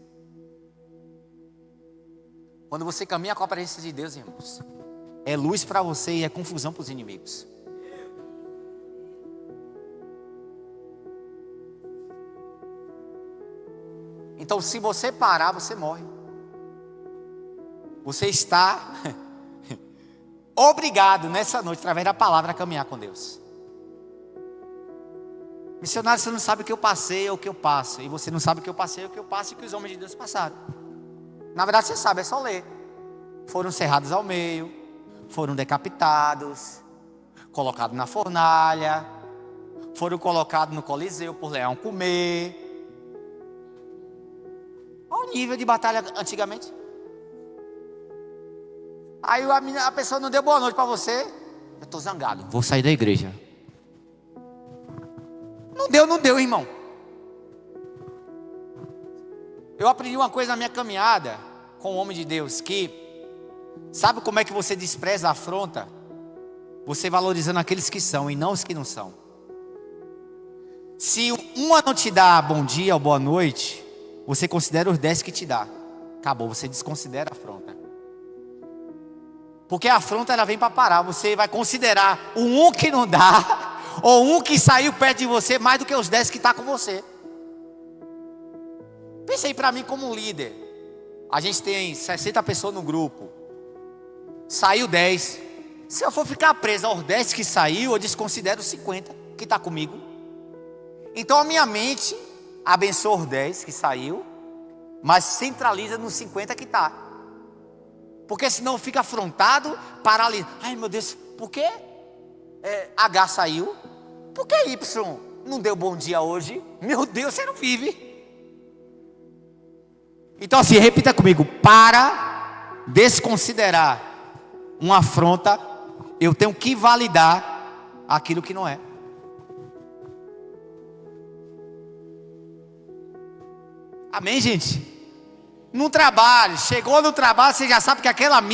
Quando você caminha com a presença de Deus, irmãos, é luz para você e é confusão para os inimigos. Então, se você parar, você morre. Você está obrigado nessa noite, através da palavra, a caminhar com Deus. Missionário, você não sabe o que eu passei ou o que eu passo. E você não sabe o que eu passei ou o que eu passo e o que os homens de Deus passaram. Na verdade você sabe, é só ler. Foram cerrados ao meio, foram decapitados, colocados na fornalha, foram colocados no coliseu por leão comer. Olha o nível de batalha antigamente. Aí a pessoa não deu boa noite para você. Eu estou zangado, vou sair da igreja. Não deu, irmão. Eu aprendi uma coisa na minha caminhada com o homem de Deus, que sabe como é que você despreza a afronta? Você valorizando aqueles que são e não os que não são. Se uma não te dá bom dia ou boa noite, você considera os 10 que te dá. Acabou, você desconsidera a afronta. Porque a afronta ela vem para parar. Você vai considerar o um que não dá ou um que saiu perto de você mais do que os 10 que está com você. Pensei para mim como um líder. A gente tem 60 pessoas no grupo. Saiu 10. Se eu for ficar preso aos 10 que saiu, eu desconsidero os 50 que está comigo. Então a minha mente abençoa os 10 que saiu, mas centraliza nos 50 que está. Porque senão fica afrontado, paralisado. Ai meu Deus, por que H saiu? Por que Y não deu bom dia hoje? Meu Deus, você não vive. Então assim, repita comigo. Para desconsiderar uma afronta, eu tenho que validar aquilo que não é. Amém, gente? No trabalho, chegou no trabalho, você já sabe que aquela